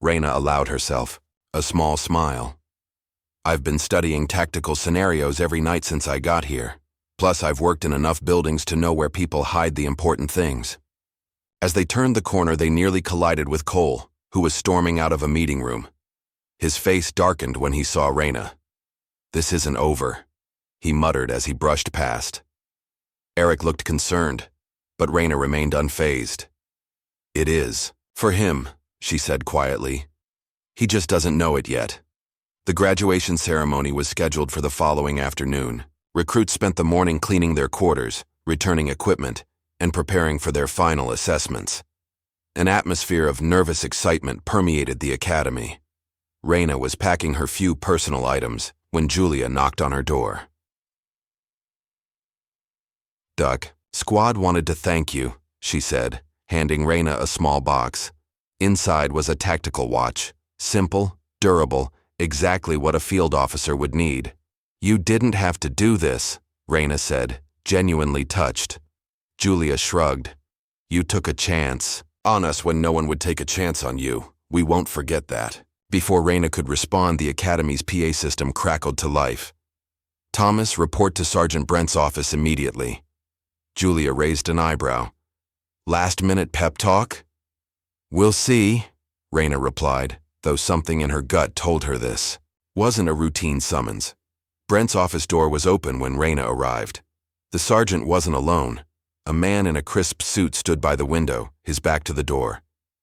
Raina allowed herself a small smile. "I've been studying tactical scenarios every night since I got here. Plus, I've worked in enough buildings to know where people hide the important things." As they turned the corner, they nearly collided with Cole, who was storming out of a meeting room. His face darkened when he saw Raina. "This isn't over," he muttered as he brushed past. Eric looked concerned, but Raina remained unfazed. "It is, for him," she said quietly. "He just doesn't know it yet." The graduation ceremony was scheduled for the following afternoon. Recruits spent the morning cleaning their quarters, returning equipment, and preparing for their final assessments. An atmosphere of nervous excitement permeated the academy. Raina was packing her few personal items when Julia knocked on her door. "Duck, squad wanted to thank you," she said, handing Raina a small box. Inside was a tactical watch, simple, durable, exactly what a field officer would need. "You didn't have to do this," Raina said, genuinely touched. Julia shrugged. "You took a chance on us when no one would take a chance on you. We won't forget that." Before Raina could respond, the academy's PA system crackled to life. "Thomas, report to Sergeant Brent's office immediately." Julia raised an eyebrow. "Last-minute pep talk?" "We'll see," Raina replied, though something in her gut told her this wasn't a routine summons. Brent's office door was open when Raina arrived. The sergeant wasn't alone. A man in a crisp suit stood by the window, his back to the door.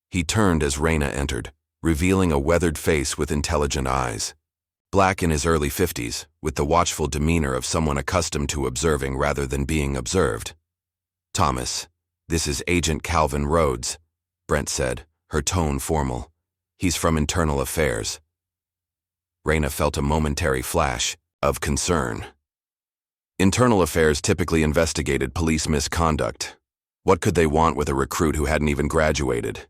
He turned as Raina entered, revealing a weathered face with intelligent eyes. Black in his early 50s, with the watchful demeanor of someone accustomed to observing rather than being observed. "Thomas, this is Agent Calvin Rhodes," Brent said, her tone formal. "He's from Internal Affairs." Raina felt a momentary flash of concern. Internal Affairs typically investigated police misconduct. What could they want with a recruit who hadn't even graduated?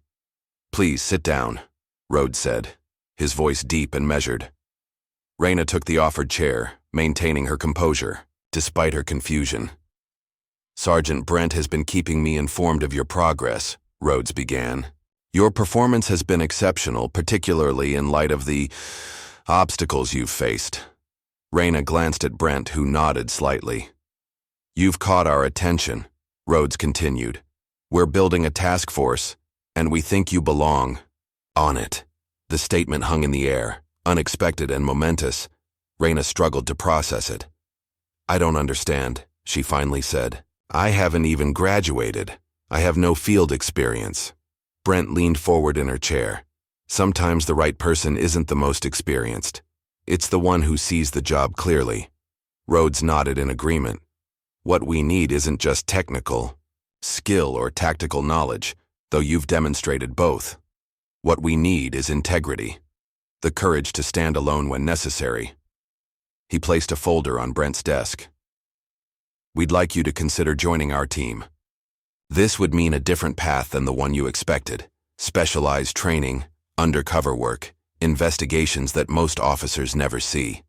"Please sit down," Rhodes said, his voice deep and measured. Raina took the offered chair, maintaining her composure, despite her confusion. "Sergeant Brent has been keeping me informed of your progress," Rhodes began. "Your performance has been exceptional, particularly in light of the obstacles you've faced." Raina glanced at Brent, who nodded slightly. "You've caught our attention," Rhodes continued. "We're building a task force, and we think you belong on it." The statement hung in the air, unexpected and momentous. Raina struggled to process it. "I don't understand," she finally said. "I haven't even graduated. I have no field experience." Brent leaned forward in her chair. "Sometimes the right person isn't the most experienced. It's the one who sees the job clearly." Rhodes nodded in agreement. "What we need isn't just technical skill or tactical knowledge, though you've demonstrated both. What we need is integrity, the courage to stand alone when necessary." He placed a folder on Brent's desk. "We'd like you to consider joining our team. This would mean a different path than the one you expected. Specialized training, undercover work, investigations that most officers never see."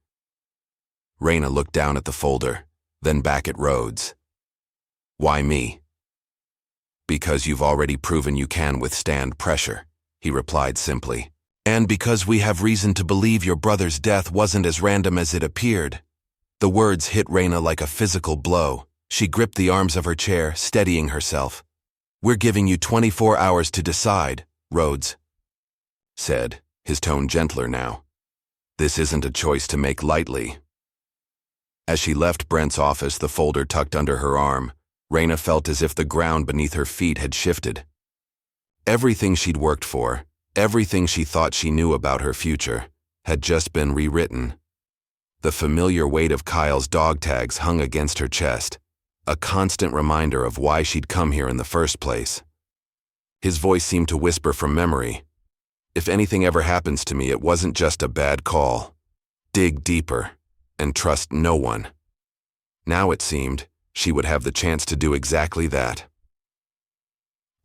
Raina looked down at the folder, then back at Rhodes. "Why me?" "Because you've already proven you can withstand pressure," he replied simply. "And because we have reason to believe your brother's death wasn't as random as it appeared." The words hit Raina like a physical blow. She gripped the arms of her chair, steadying herself. "We're giving you 24 hours to decide," Rhodes said, his tone gentler now. "This isn't a choice to make lightly." As she left Brent's office, the folder tucked under her arm, Raina felt as if the ground beneath her feet had shifted. Everything she'd worked for, everything she thought she knew about her future, had just been rewritten. The familiar weight of Kyle's dog tags hung against her chest, a constant reminder of why she'd come here in the first place. His voice seemed to whisper from memory. If anything ever happens to me, it wasn't just a bad call. Dig deeper, and trust no one. Now it seemed she would have the chance to do exactly that.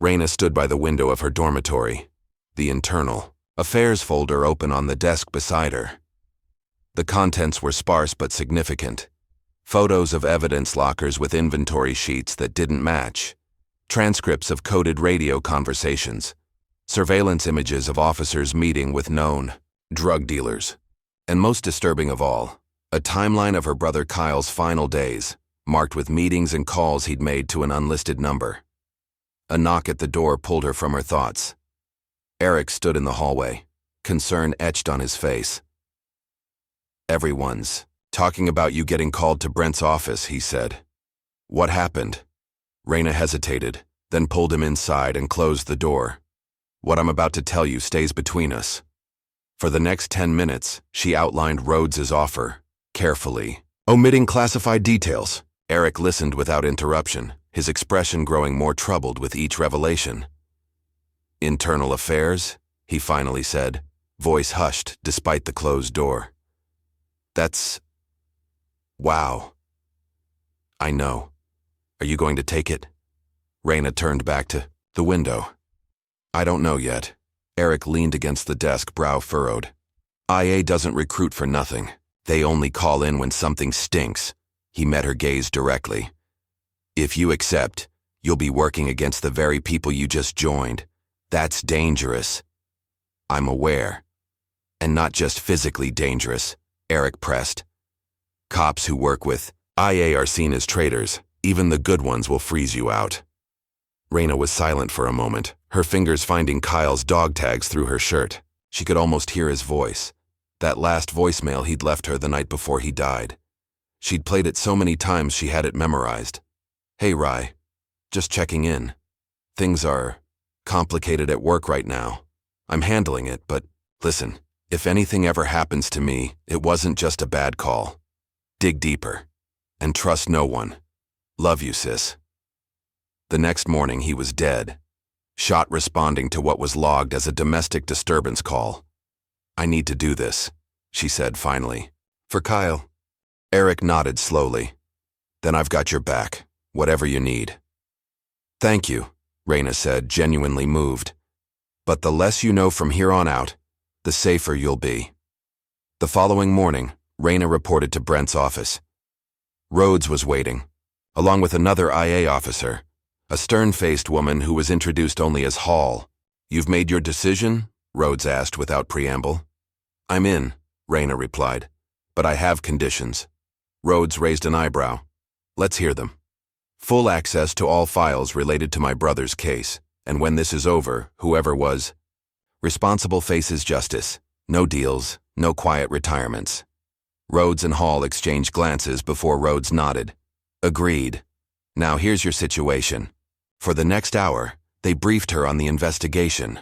Raina stood by the window of her dormitory, the internal affairs folder open on the desk beside her. The contents were sparse but significant. Photos of evidence lockers with inventory sheets that didn't match, transcripts of coded radio conversations, surveillance images of officers meeting with known drug dealers, and most disturbing of all, a timeline of her brother Kyle's final days, marked with meetings and calls he'd made to an unlisted number. A knock at the door pulled her from her thoughts. Eric stood in the hallway, concern etched on his face. "Everyone's talking about you getting called to Brent's office," he said. "What happened?" Raina hesitated, then pulled him inside and closed the door. "What I'm about to tell you stays between us." For the next 10 minutes, she outlined Rhodes's offer, carefully, omitting classified details. Eric listened without interruption, his expression growing more troubled with each revelation. "Internal affairs?" he finally said, voice hushed despite the closed door. "That's... wow. I know. Are you going to take it?" Raina turned back to the window. "I don't know yet." Eric leaned against the desk, brow furrowed. "IA doesn't recruit for nothing. They only call in when something stinks." He met her gaze directly. "If you accept, you'll be working against the very people you just joined. That's dangerous." "I'm aware. And not just physically dangerous," Eric pressed. "Cops who work with IA are seen as traitors. Even the good ones will freeze you out." Raina was silent for a moment, her fingers finding Kyle's dog tags through her shirt. She could almost hear his voice, that last voicemail he'd left her the night before he died. She'd played it so many times she had it memorized. "Hey, Rai. Just checking in. Things are complicated at work right now. I'm handling it, but listen, if anything ever happens to me, it wasn't just a bad call. Dig deeper. And trust no one. Love you, sis." The next morning he was dead, shot responding to what was logged as a domestic disturbance call. "I need to do this," she said finally. "For Kyle." Eric nodded slowly. "Then I've got your back, whatever you need." "Thank you," Raina said, genuinely moved. "But the less you know from here on out, the safer you'll be." The following morning, Raina reported to Brent's office. Rhodes was waiting, along with another IA officer, a stern-faced woman who was introduced only as Hall. "You've made your decision?" Rhodes asked without preamble. "I'm in," Raina replied, "but I have conditions." Rhodes raised an eyebrow. "Let's hear them." "Full access to all files related to my brother's case, and when this is over, whoever was responsible faces justice. No deals, no quiet retirements." Rhodes and Hall exchanged glances before Rhodes nodded. "Agreed. Now here's your situation." For the next hour, they briefed her on the investigation.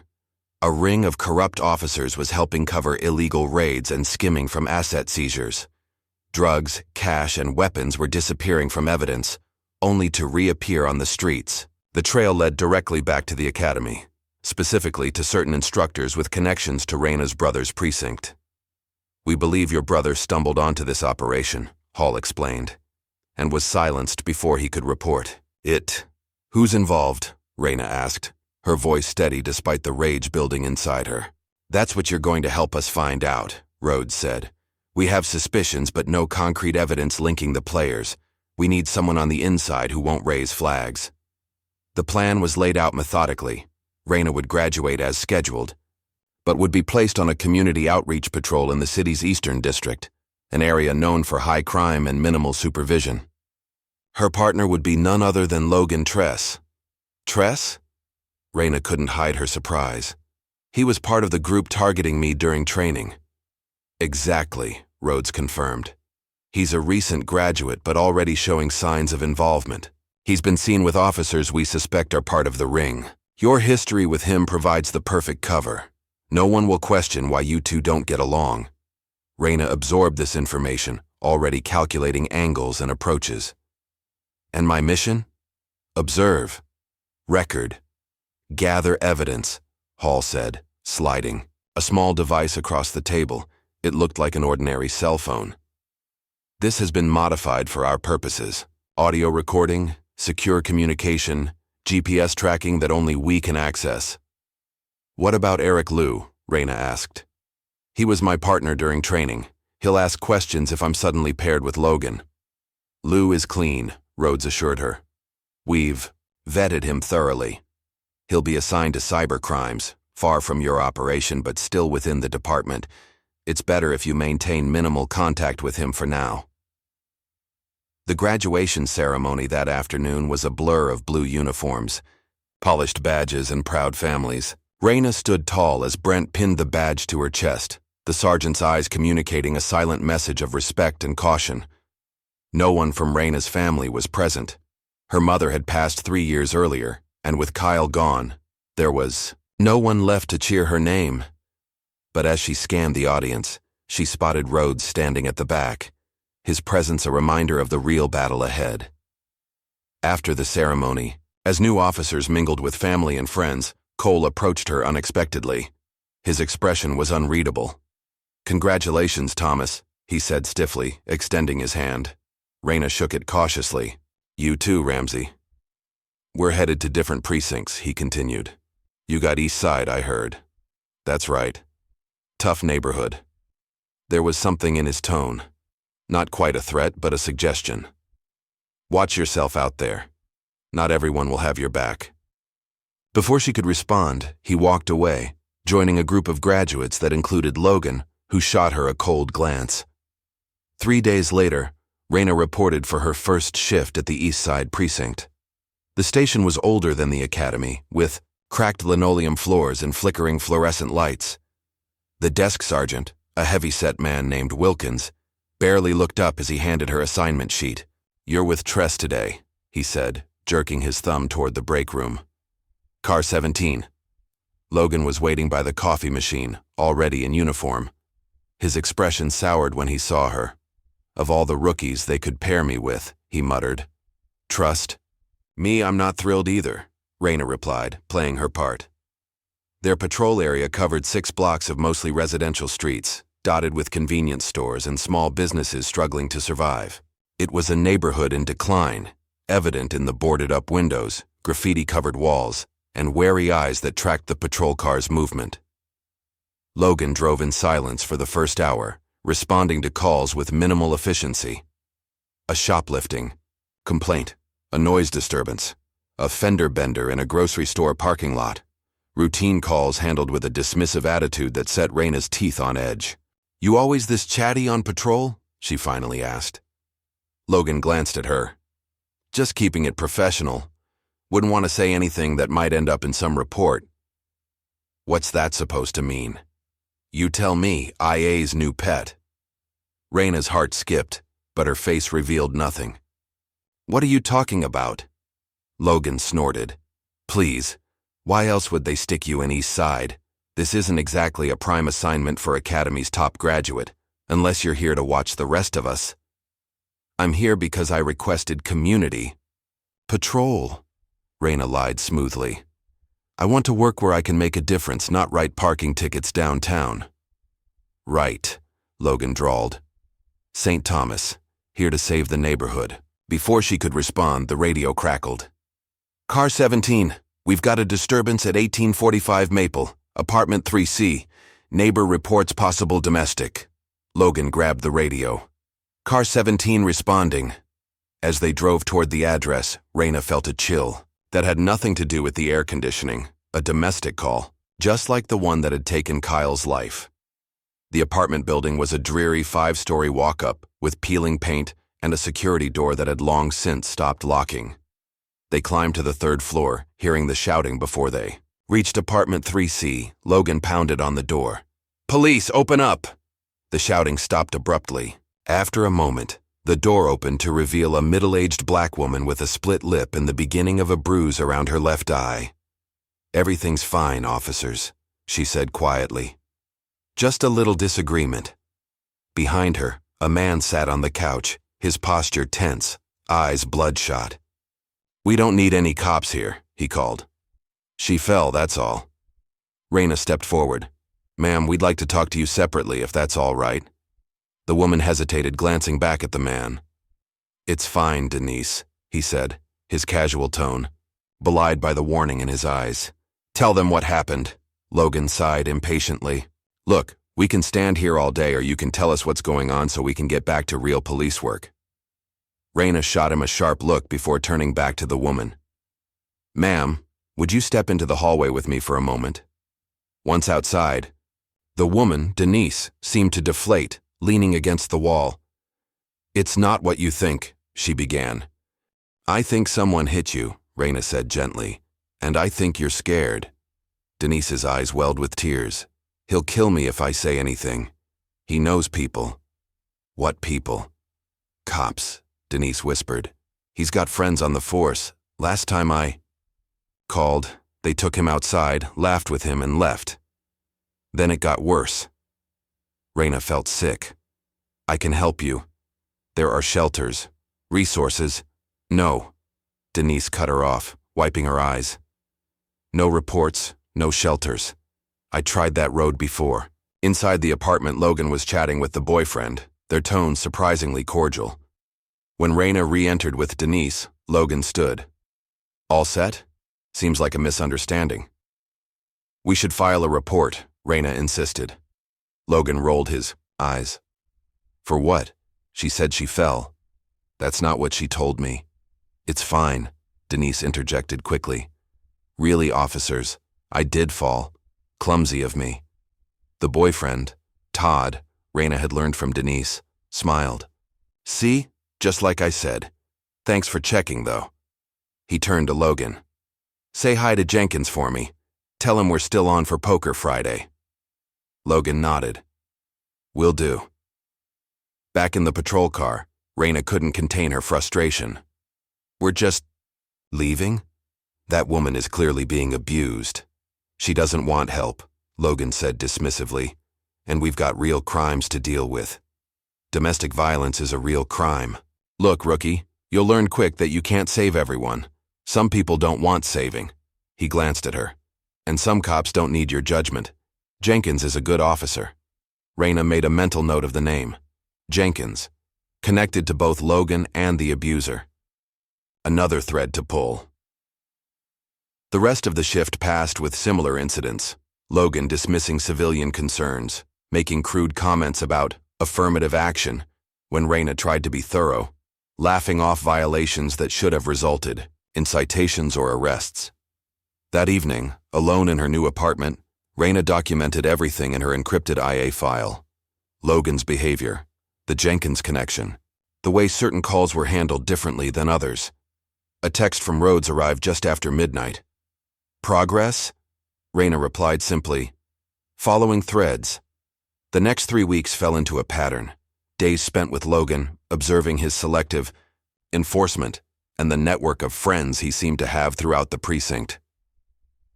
A ring of corrupt officers was helping cover illegal raids and skimming from asset seizures. Drugs, cash, and weapons were disappearing from evidence, only to reappear on the streets. The trail led directly back to the academy, specifically to certain instructors with connections to Raina's brother's precinct. "We believe your brother stumbled onto this operation," Hall explained, and was silenced before he could report. Who's involved?" Raina asked, her voice steady despite the rage building inside her. "That's what you're going to help us find out," Rhodes said. "We have suspicions but no concrete evidence linking the players. We need someone on the inside who won't raise flags." The plan was laid out methodically. Raina would graduate as scheduled, but would be placed on a community outreach patrol in the city's eastern district, an area known for high crime and minimal supervision. Her partner would be none other than Logan Tress. Tress? Raina couldn't hide her surprise. "He was part of the group targeting me during training." "Exactly," Rhodes confirmed. "He's a recent graduate but already showing signs of involvement. He's been seen with officers we suspect are part of the ring. Your history with him provides the perfect cover. No one will question why you two don't get along." Raina absorbed this information, already calculating angles and approaches. "And my mission? Observe. Record. Gather evidence," Hall said, sliding a small device across the table. It looked like an ordinary cell phone. "This has been modified for our purposes. Audio recording, secure communication, GPS tracking that only we can access." "What about Eric Liu?" Raina asked. "He was my partner during training. He'll ask questions if I'm suddenly paired with Logan." "Liu is clean," Rhodes assured her. "We've vetted him thoroughly. He'll be assigned to cybercrimes, far from your operation but still within the department. It's better if you maintain minimal contact with him for now." The graduation ceremony that afternoon was a blur of blue uniforms, polished badges, and proud families. Raina stood tall as Brent pinned the badge to her chest, the sergeant's eyes communicating a silent message of respect and caution. No one from Raina's family was present. Her mother had passed 3 years earlier, and with Kyle gone, there was no one left to cheer her name. But as she scanned the audience, she spotted Rhodes standing at the back, his presence a reminder of the real battle ahead. After the ceremony, as new officers mingled with family and friends, Cole approached her unexpectedly. His expression was unreadable. "Congratulations, Thomas," he said stiffly, extending his hand. Raina shook it cautiously. "You too, Ramsey." "We're headed to different precincts," he continued. "You got East Side, I heard." "That's right. Tough neighborhood." There was something in his tone. Not quite a threat, but a suggestion. "Watch yourself out there. Not everyone will have your back." Before she could respond, he walked away, joining a group of graduates that included Logan, who shot her a cold glance. 3 days later, Raina reported for her first shift at the East Side precinct. The station was older than the academy, with cracked linoleum floors and flickering fluorescent lights. The desk sergeant, a heavy-set man named Wilkins, barely looked up as he handed her assignment sheet. "You're with Tress today," he said, jerking his thumb toward the break room. "Car 17. Logan was waiting by the coffee machine, already in uniform. His expression soured when he saw her. "Of all the rookies they could pair me with," he muttered. "Trust?" "Me, I'm not thrilled either," Raina replied, playing her part. Their patrol area covered 6 blocks of mostly residential streets, dotted with convenience stores and small businesses struggling to survive. It was a neighborhood in decline, evident in the boarded-up windows, graffiti-covered walls, and wary eyes that tracked the patrol car's movement. Logan drove in silence for the first hour, responding to calls with minimal efficiency. A shoplifting complaint, a noise disturbance, a fender bender in a grocery store parking lot. Routine calls handled with a dismissive attitude that set Raina's teeth on edge. "You always this chatty on patrol?" she finally asked. Logan glanced at her. "Just keeping it professional. Wouldn't want to say anything that might end up in some report." "What's that supposed to mean?" "You tell me, IA's new pet." Raina's heart skipped, but her face revealed nothing. "What are you talking about?" Logan snorted. "Please, why else would they stick you in East Side? This isn't exactly a prime assignment for Academy's top graduate, unless you're here to watch the rest of us." "I'm here because I requested community." "Patrol," Raina lied smoothly. "I want to work where I can make a difference, not write parking tickets downtown." "Right," Logan drawled. "St. Thomas, here to save the neighborhood." Before she could respond, the radio crackled. "Car 17, we've got a disturbance at 1845 Maple, apartment 3C. Neighbor reports possible domestic." Logan grabbed the radio. "Car 17 responding." As they drove toward the address, Raina felt a chill. That had nothing to do with the air conditioning, a domestic call, just like the one that had taken Kyle's life. The apartment building was a dreary 5-story walk-up with peeling paint and a security door that had long since stopped locking. They climbed to the 3rd floor, hearing the shouting before they reached apartment 3C. Logan pounded on the door. "Police, open up!" The shouting stopped abruptly. After a moment, The door opened to reveal a middle-aged black woman with a split lip and the beginning of a bruise around her left eye. "Everything's fine, officers," she said quietly. "Just a little disagreement." Behind her, a man sat on the couch, his posture tense, eyes bloodshot. "We don't need any cops here," he called. "She fell, that's all." Raina stepped forward. "Ma'am, we'd like to talk to you separately if that's all right." The woman hesitated, glancing back at the man. "It's fine, Denise," he said, his casual tone, belied by the warning in his eyes. "Tell them what happened." Logan sighed impatiently. "Look, we can stand here all day or you can tell us what's going on so we can get back to real police work." Raina shot him a sharp look before turning back to the woman. "Ma'am, would you step into the hallway with me for a moment?" Once outside, the woman, Denise, seemed to deflate, leaning against the wall. "It's not what you think," she began. "I think someone hit you," Raina said gently, "and I think you're scared." Denise's eyes welled with tears. "He'll kill me if I say anything. He knows people." "What people?" "Cops," Denise whispered. "He's got friends on the force. Last time I called, they took him outside, laughed with him, and left. Then it got worse." Raina felt sick. "I can help you. There are shelters, resources." "No," Denise cut her off, wiping her eyes. "No reports, no shelters. I tried that road before." Inside the apartment, Logan was chatting with the boyfriend, their tones surprisingly cordial. When Raina re-entered with Denise, Logan stood. "All set? Seems like a misunderstanding." "We should file a report," Raina insisted. Logan rolled his eyes. "For what? She said she fell." "That's not what she told me." "It's fine," Denise interjected quickly. "Really, officers, I did fall. Clumsy of me." The boyfriend, Todd, Raina had learned from Denise, smiled. "See? Just like I said. Thanks for checking, though." He turned to Logan. "Say hi to Jenkins for me. Tell him we're still on for poker Friday." Logan nodded. "Will do." Back in the patrol car, Raina couldn't contain her frustration. "We're just leaving? That woman is clearly being abused." "She doesn't want help," Logan said dismissively, "and we've got real crimes to deal with. Domestic violence is a real crime. Look, rookie, you'll learn quick that you can't save everyone. Some people don't want saving." He glanced at her. "And some cops don't need your judgment. Jenkins is a good officer." Raina made a mental note of the name. Jenkins, connected to both Logan and the abuser. Another thread to pull. The rest of the shift passed with similar incidents. Logan dismissing civilian concerns, making crude comments about affirmative action when Raina tried to be thorough, laughing off violations that should have resulted in citations or arrests. That evening, alone in her new apartment, Raina documented everything in her encrypted IA file. Logan's behavior, the Jenkins connection, the way certain calls were handled differently than others. A text from Rhodes arrived just after midnight. "Progress?" Raina replied simply, "Following threads." The next 3 weeks fell into a pattern. Days spent with Logan, observing his selective enforcement and the network of friends he seemed to have throughout the precinct.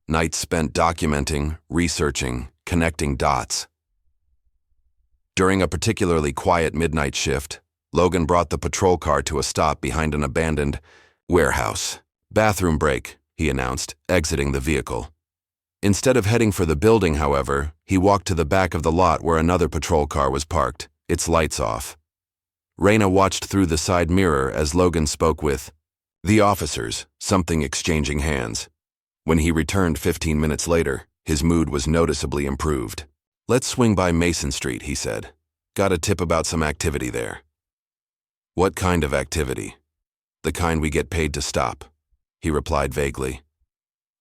Nights spent documenting, researching, connecting dots. During a particularly quiet midnight shift, Logan brought the patrol car to a stop behind an abandoned warehouse. "Bathroom break," he announced, exiting the vehicle. Instead of heading for the building, however, he walked to the back of the lot where another patrol car was parked, its lights off. Raina watched through the side mirror as Logan spoke with the officers, something exchanging hands. When he returned 15 minutes later, his mood was noticeably improved. "Let's swing by Mason Street," he said. "Got a tip about some activity there." "What kind of activity?" "The kind we get paid to stop," he replied vaguely.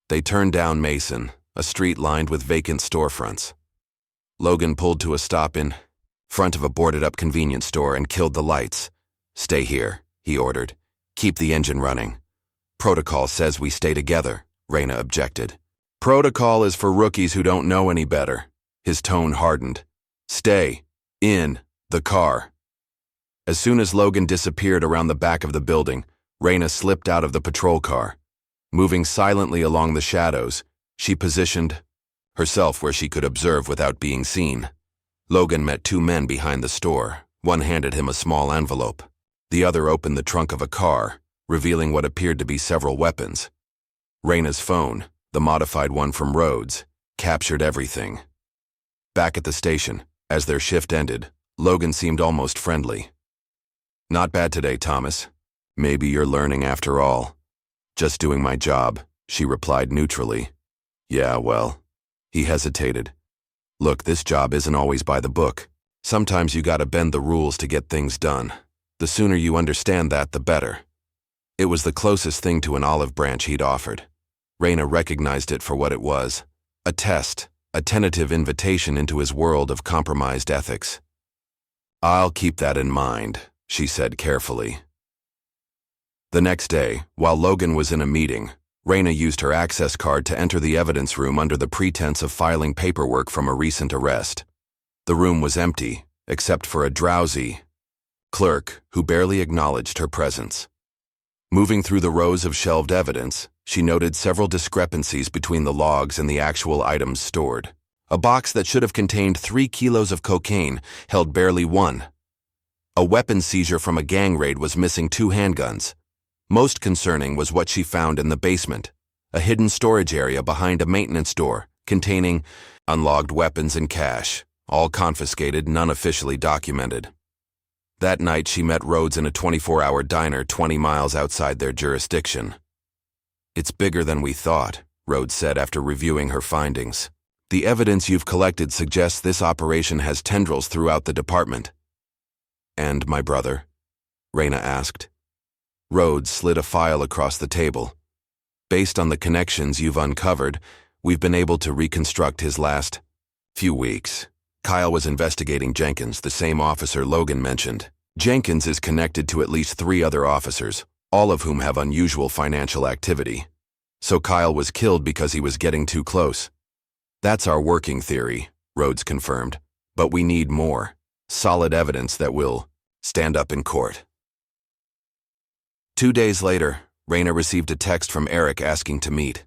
They turned down Mason, a street lined with vacant storefronts. Logan pulled to a stop in front of a boarded-up convenience store and killed the lights. "Stay here," he ordered. "Keep the engine running." "Protocol says we stay together," Raina objected. "Protocol is for rookies who don't know any better." His tone hardened. "Stay in the car." As soon as Logan disappeared around the back of the building, Raina slipped out of the patrol car. Moving silently along the shadows, she positioned herself where she could observe without being seen. Logan met two men behind the store. One handed him a small envelope. The other opened the trunk of a car, revealing what appeared to be several weapons. Raina's phone, the modified one from Rhodes, captured everything. Back at the station, as their shift ended, Logan seemed almost friendly. "Not bad today, Thomas. Maybe you're learning after all." "Just doing my job," she replied neutrally. "Yeah, well." He hesitated. "Look, this job isn't always by the book. Sometimes you gotta bend the rules to get things done. The sooner you understand that, the better." It was the closest thing to an olive branch he'd offered. Raina recognized it for what it was: a test, a tentative invitation into his world of compromised ethics. "I'll keep that in mind," she said carefully. The next day, while Logan was in a meeting, Raina used her access card to enter the evidence room under the pretense of filing paperwork from a recent arrest. The room was empty, except for a drowsy clerk who barely acknowledged her presence. Moving through the rows of shelved evidence, she noted several discrepancies between the logs and the actual items stored. A box that should have contained 3 kilos of cocaine held barely 1. A weapons seizure from a gang raid was missing 2 handguns. Most concerning was what she found in the basement, a hidden storage area behind a maintenance door containing unlogged weapons and cash, all confiscated, none officially documented. That night she met Rhodes in a 24-hour diner 20 miles outside their jurisdiction. "It's bigger than we thought," Rhodes said after reviewing her findings. "The evidence you've collected suggests this operation has tendrils throughout the department." "And my brother?" Raina asked. Rhodes slid a file across the table. "Based on the connections you've uncovered, we've been able to reconstruct his last few weeks." Kyle was investigating Jenkins, the same officer Logan mentioned. Jenkins is connected to at least 3 other officers, all of whom have unusual financial activity. So Kyle was killed because he was getting too close. "That's our working theory," Rhodes confirmed. "But we need more. Solid evidence that will stand up in court." 2 days later, Raina received a text from Eric asking to meet.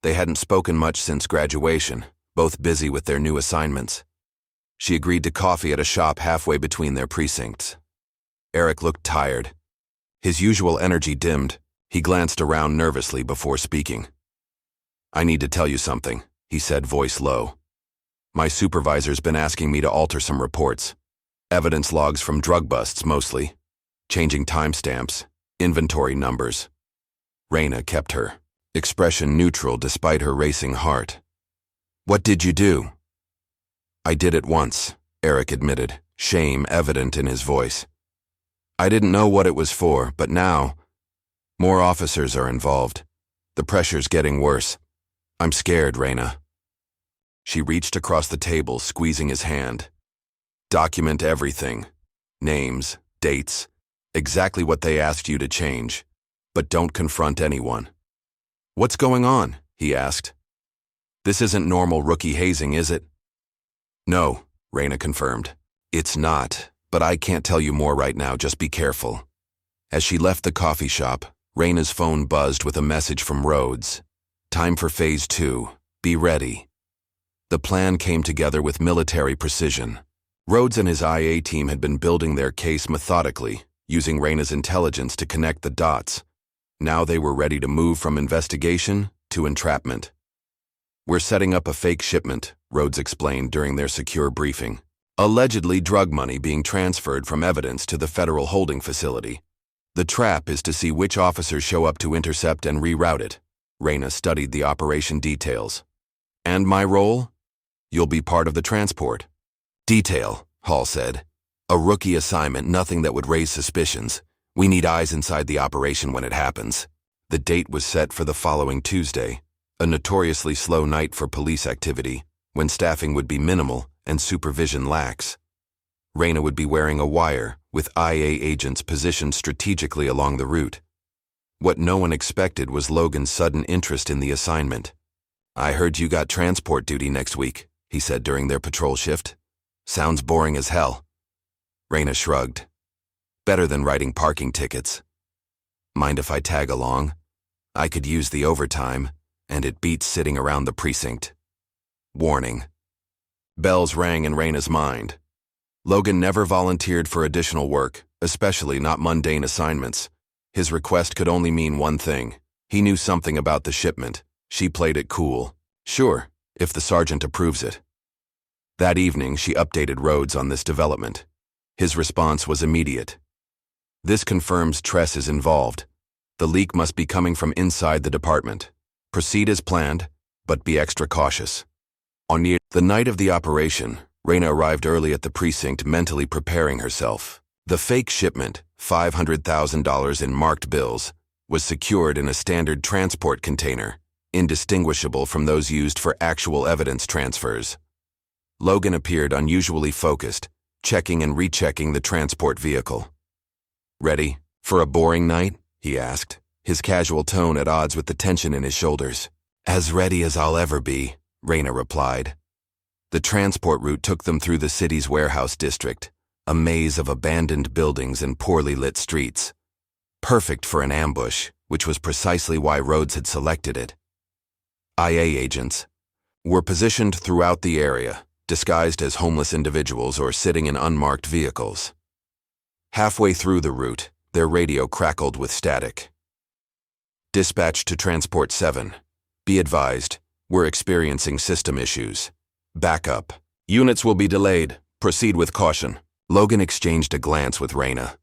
They hadn't spoken much since graduation, both busy with their new assignments. She agreed to coffee at a shop halfway between their precincts. Eric looked tired. His usual energy dimmed. He glanced around nervously before speaking. "I need to tell you something," he said, voice low. "My supervisor's been asking me to alter some reports. Evidence logs from drug busts, mostly. Changing timestamps, inventory numbers." Raina kept her expression neutral despite her racing heart. "What did you do?" "I did it once," Eric admitted, shame evident in his voice. "I didn't know what it was for, but now more officers are involved. The pressure's getting worse. I'm scared, Raina." She reached across the table, squeezing his hand. "Document everything. Names, dates, exactly what they asked you to change. But don't confront anyone." "What's going on?" he asked. "This isn't normal rookie hazing, is it?" "No," Raina confirmed. "It's not, but I can't tell you more right now, just be careful." As she left the coffee shop, Raina's phone buzzed with a message from Rhodes. "Time for Phase 2. Be ready." The plan came together with military precision. Rhodes and his IA team had been building their case methodically, using Raina's intelligence to connect the dots. Now they were ready to move from investigation to entrapment. "We're setting up a fake shipment," Rhodes explained during their secure briefing. "Allegedly drug money being transferred from evidence to the federal holding facility. The trap is to see which officers show up to intercept and reroute it." Raina studied the operation details. "And my role? You'll be part of the transport." "Detail," Hall said. "A rookie assignment, nothing that would raise suspicions. We need eyes inside the operation when it happens." The date was set for the following Tuesday, a notoriously slow night for police activity, when staffing would be minimal and supervision lax. Raina would be wearing a wire, with IA agents positioned strategically along the route. What no one expected was Logan's sudden interest in the assignment. "I heard you got transport duty next week," he said during their patrol shift. "Sounds boring as hell." Raina shrugged. Better than writing parking tickets. Mind if I tag along? I could use the overtime, and it beats sitting around the precinct. Warning. Bells rang in Raina's mind. Logan never volunteered for additional work, especially not mundane assignments. His request could only mean one thing. He knew something about the shipment. She played it cool. Sure, if the sergeant approves it. That evening, she updated Rhodes on this development. His response was immediate. This confirms Tress is involved. The leak must be coming from inside the department. Proceed as planned, but be extra cautious. On the night of the operation, Raina arrived early at the precinct, mentally preparing herself. The fake shipment, $500,000 in marked bills, was secured in a standard transport container, indistinguishable from those used for actual evidence transfers. Logan appeared unusually focused, checking and rechecking the transport vehicle. "Ready for a boring night?" he asked, his casual tone at odds with the tension in his shoulders. "As ready as I'll ever be," Raina replied. The transport route took them through the city's warehouse district, a maze of abandoned buildings and poorly lit streets. Perfect for an ambush, which was precisely why Rhodes had selected it. IA agents were positioned throughout the area, disguised as homeless individuals or sitting in unmarked vehicles. Halfway through the route, their radio crackled with static. "Dispatch to Transport 7. Be advised, we're experiencing system issues. Backup. Units will be delayed. Proceed with caution." Logan exchanged a glance with Raina.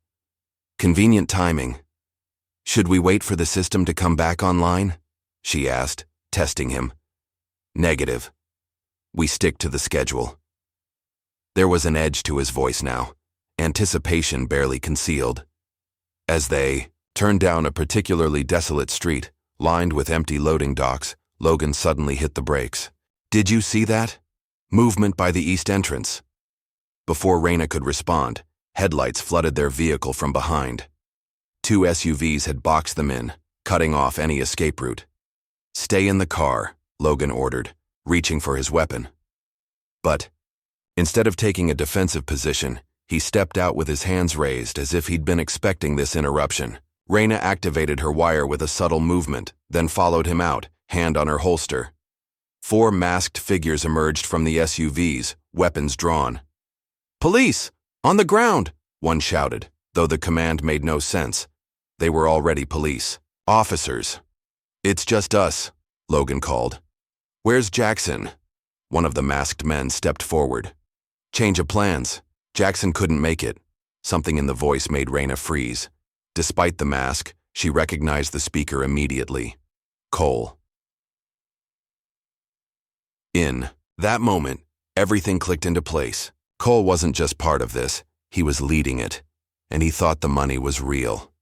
"Convenient timing. Should we wait for the system to come back online?" she asked, testing him. "Negative. We stick to the schedule." There was an edge to his voice now, anticipation barely concealed. As they turned down a particularly desolate street, lined with empty loading docks, Logan suddenly hit the brakes. "Did you see that? Movement by the east entrance." Before Raina could respond, headlights flooded their vehicle from behind. 2 SUVs had boxed them in, cutting off any escape route. "Stay in the car," Logan ordered, reaching for his weapon. But instead of taking a defensive position, he stepped out with his hands raised as if he'd been expecting this interruption. Raina activated her wire with a subtle movement, then followed him out, hand on her holster. 4 masked figures emerged from the SUVs, weapons drawn. "Police! On the ground!" one shouted, though the command made no sense. They were already police. "Officers." "It's just us," Logan called. "Where's Jackson?" One of the masked men stepped forward. "Change of plans. Jackson couldn't make it." Something in the voice made Raina freeze. Despite the mask, she recognized the speaker immediately. Cole. In that moment, everything clicked into place. Cole wasn't just part of this, he was leading it, and he thought the money was real.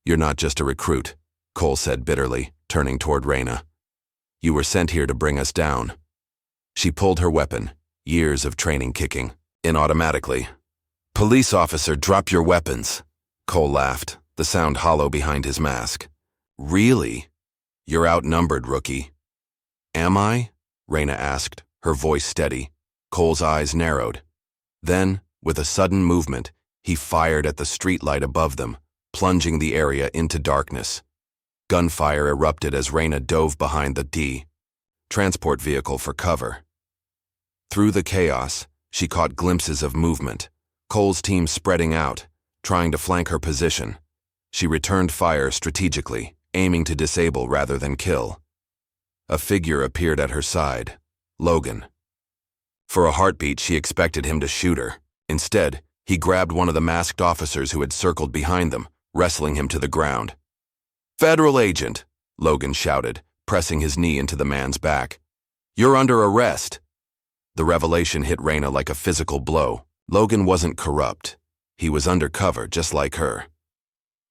"You're not just a recruit," Cole said bitterly, turning toward Raina. "You were sent here to bring us down." She pulled her weapon, years of training kicking in automatically. "Police officer, drop your weapons." Cole laughed, the sound hollow behind his mask. "Really? You're outnumbered, rookie." "Am I?" Raina asked, her voice steady. Cole's eyes narrowed. Then, with a sudden movement, he fired at the streetlight above them, plunging the area into darkness. Gunfire erupted as Raina dove behind the transport vehicle for cover. Through the chaos, she caught glimpses of movement, Cole's team spreading out, trying to flank her position. She returned fire strategically, aiming to disable rather than kill. A figure appeared at her side, Logan. For a heartbeat, she expected him to shoot her. Instead, he grabbed one of the masked officers who had circled behind them, wrestling him to the ground. "Federal agent," Logan shouted, pressing his knee into the man's back. "You're under arrest." The revelation hit Raina like a physical blow. Logan wasn't corrupt. He was undercover, just like her.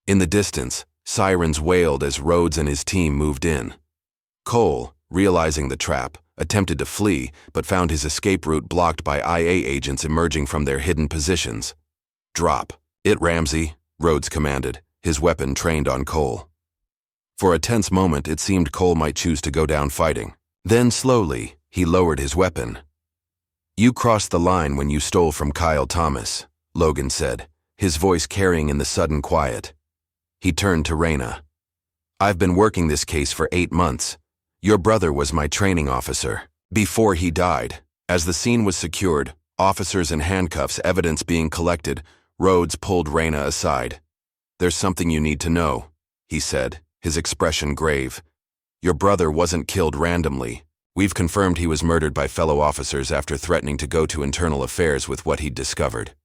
In the distance, sirens wailed as Rhodes and his team moved in. Cole, realizing the trap, attempted to flee, but found his escape route blocked by IA agents emerging from their hidden positions. "Drop it, Ramsey," Rhodes commanded, his weapon trained on Cole. For a tense moment, it seemed Cole might choose to go down fighting. Then, slowly, he lowered his weapon. "You crossed the line when you stole from Kyle Thomas," Logan said, his voice carrying in the sudden quiet. He turned to Raina. "I've been working this case for 8 months. Your brother was my training officer. Before he died, as the scene was secured, officers in handcuffs, evidence being collected, Rhodes pulled Raina aside. "There's something you need to know," he said, his expression grave. "Your brother wasn't killed randomly. We've confirmed he was murdered by fellow officers after threatening to go to internal affairs with what he'd discovered."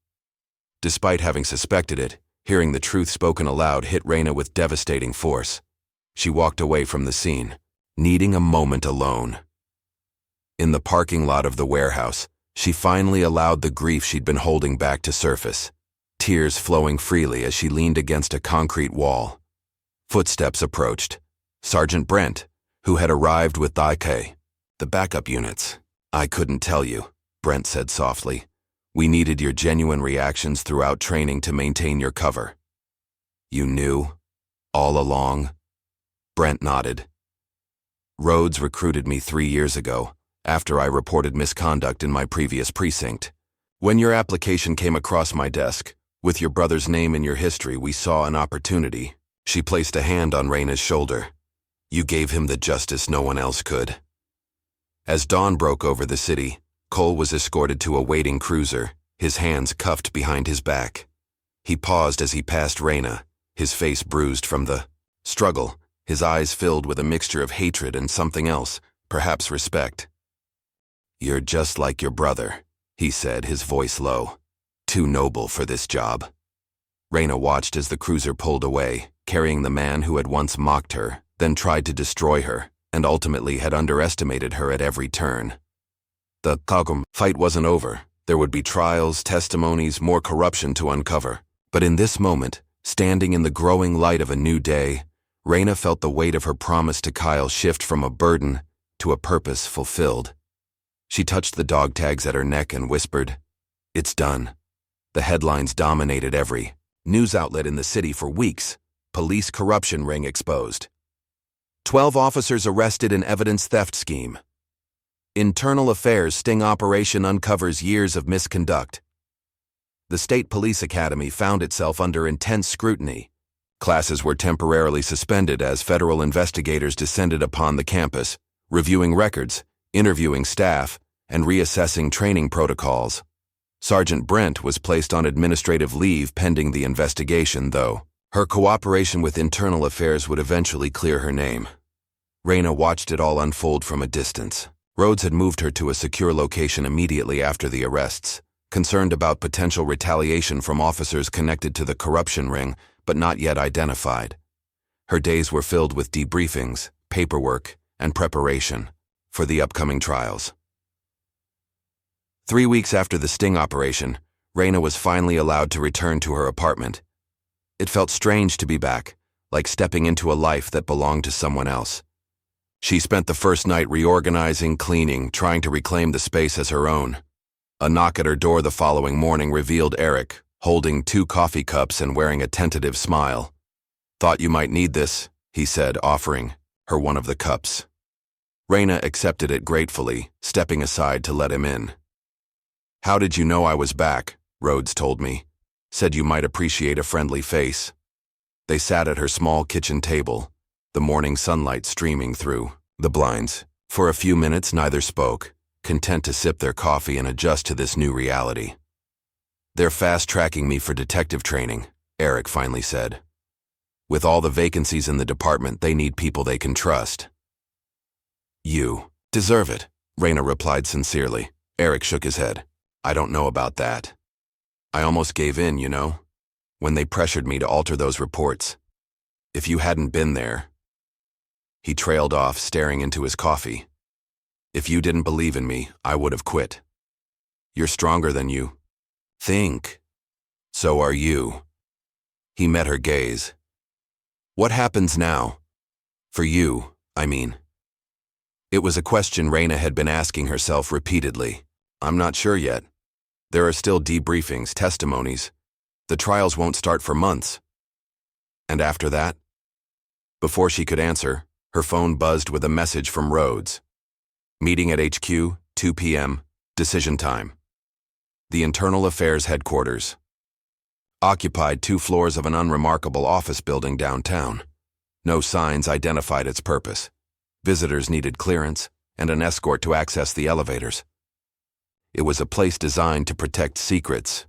Despite having suspected it, hearing the truth spoken aloud hit Raina with devastating force. She walked away from the scene, needing a moment alone. In the parking lot of the warehouse, she finally allowed the grief she'd been holding back to surface, tears flowing freely as she leaned against a concrete wall. Footsteps approached. Sergeant Brent, who had arrived with the backup units. "I couldn't tell you," Brent said softly. "We needed your genuine reactions throughout training to maintain your cover." "You knew? All along?" Brent nodded. "Rhodes recruited me 3 years ago, after I reported misconduct in my previous precinct. When your application came across my desk, with your brother's name in your history, we saw an opportunity." She placed a hand on Raina's shoulder. "You gave him the justice no one else could." As dawn broke over the city, Cole was escorted to a waiting cruiser, his hands cuffed behind his back. He paused as he passed Raina, his face bruised from the struggle, his eyes filled with a mixture of hatred and something else, perhaps respect. "You're just like your brother," he said, his voice low. "Too noble for this job." Raina watched as the cruiser pulled away, carrying the man who had once mocked her, then tried to destroy her, and ultimately had underestimated her at every turn. The fight wasn't over. There would be trials, testimonies, more corruption to uncover. But in this moment, standing in the growing light of a new day, Raina felt the weight of her promise to Kyle shift from a burden to a purpose fulfilled. She touched the dog tags at her neck and whispered, "It's done." The headlines dominated every news outlet in the city for weeks. Police corruption ring exposed. 12 officers arrested in evidence theft scheme. Internal Affairs sting operation uncovers years of misconduct. The State Police Academy found itself under intense scrutiny. Classes were temporarily suspended as federal investigators descended upon the campus, reviewing records, interviewing staff, and reassessing training protocols. Sergeant Brent was placed on administrative leave pending the investigation, though. Her cooperation with Internal Affairs would eventually clear her name. Raina watched it all unfold from a distance. Rhodes had moved her to a secure location immediately after the arrests, concerned about potential retaliation from officers connected to the corruption ring, but not yet identified. Her days were filled with debriefings, paperwork, and preparation for the upcoming trials. 3 weeks after the sting operation, Raina was finally allowed to return to her apartment. It felt strange to be back, like stepping into a life that belonged to someone else. She spent the first night reorganizing, cleaning, trying to reclaim the space as her own. A knock at her door the following morning revealed Eric, holding 2 coffee cups and wearing a tentative smile. "Thought you might need this," he said, offering her one of the cups. Raina accepted it gratefully, stepping aside to let him in. "How did you know I was back?" Rhodes told me. "Said you might appreciate a friendly face." They sat at her small kitchen table, the morning sunlight streaming through the blinds. For a few minutes, neither spoke, content to sip their coffee and adjust to this new reality. "They're fast-tracking me for detective training," Eric finally said. "With all the vacancies in the department, they need people they can trust." "You deserve it," Raina replied sincerely. Eric shook his head. "I don't know about that. I almost gave in, you know, when they pressured me to alter those reports. If you hadn't been there." He trailed off, staring into his coffee. "If you didn't believe in me, I would have quit. You're stronger than you think. So are you." He met her gaze. "What happens now? For you, I mean." It was a question Raina had been asking herself repeatedly. "I'm not sure yet. There are still debriefings, testimonies. The trials won't start for months." "And after that?" Before she could answer, her phone buzzed with a message from Rhodes. "Meeting at HQ, 2 p.m., decision time. The Internal Affairs headquarters." occupied 2 floors of an unremarkable office building downtown. No signs identified its purpose. Visitors needed clearance and an escort to access the elevators. It was a place designed to protect secrets.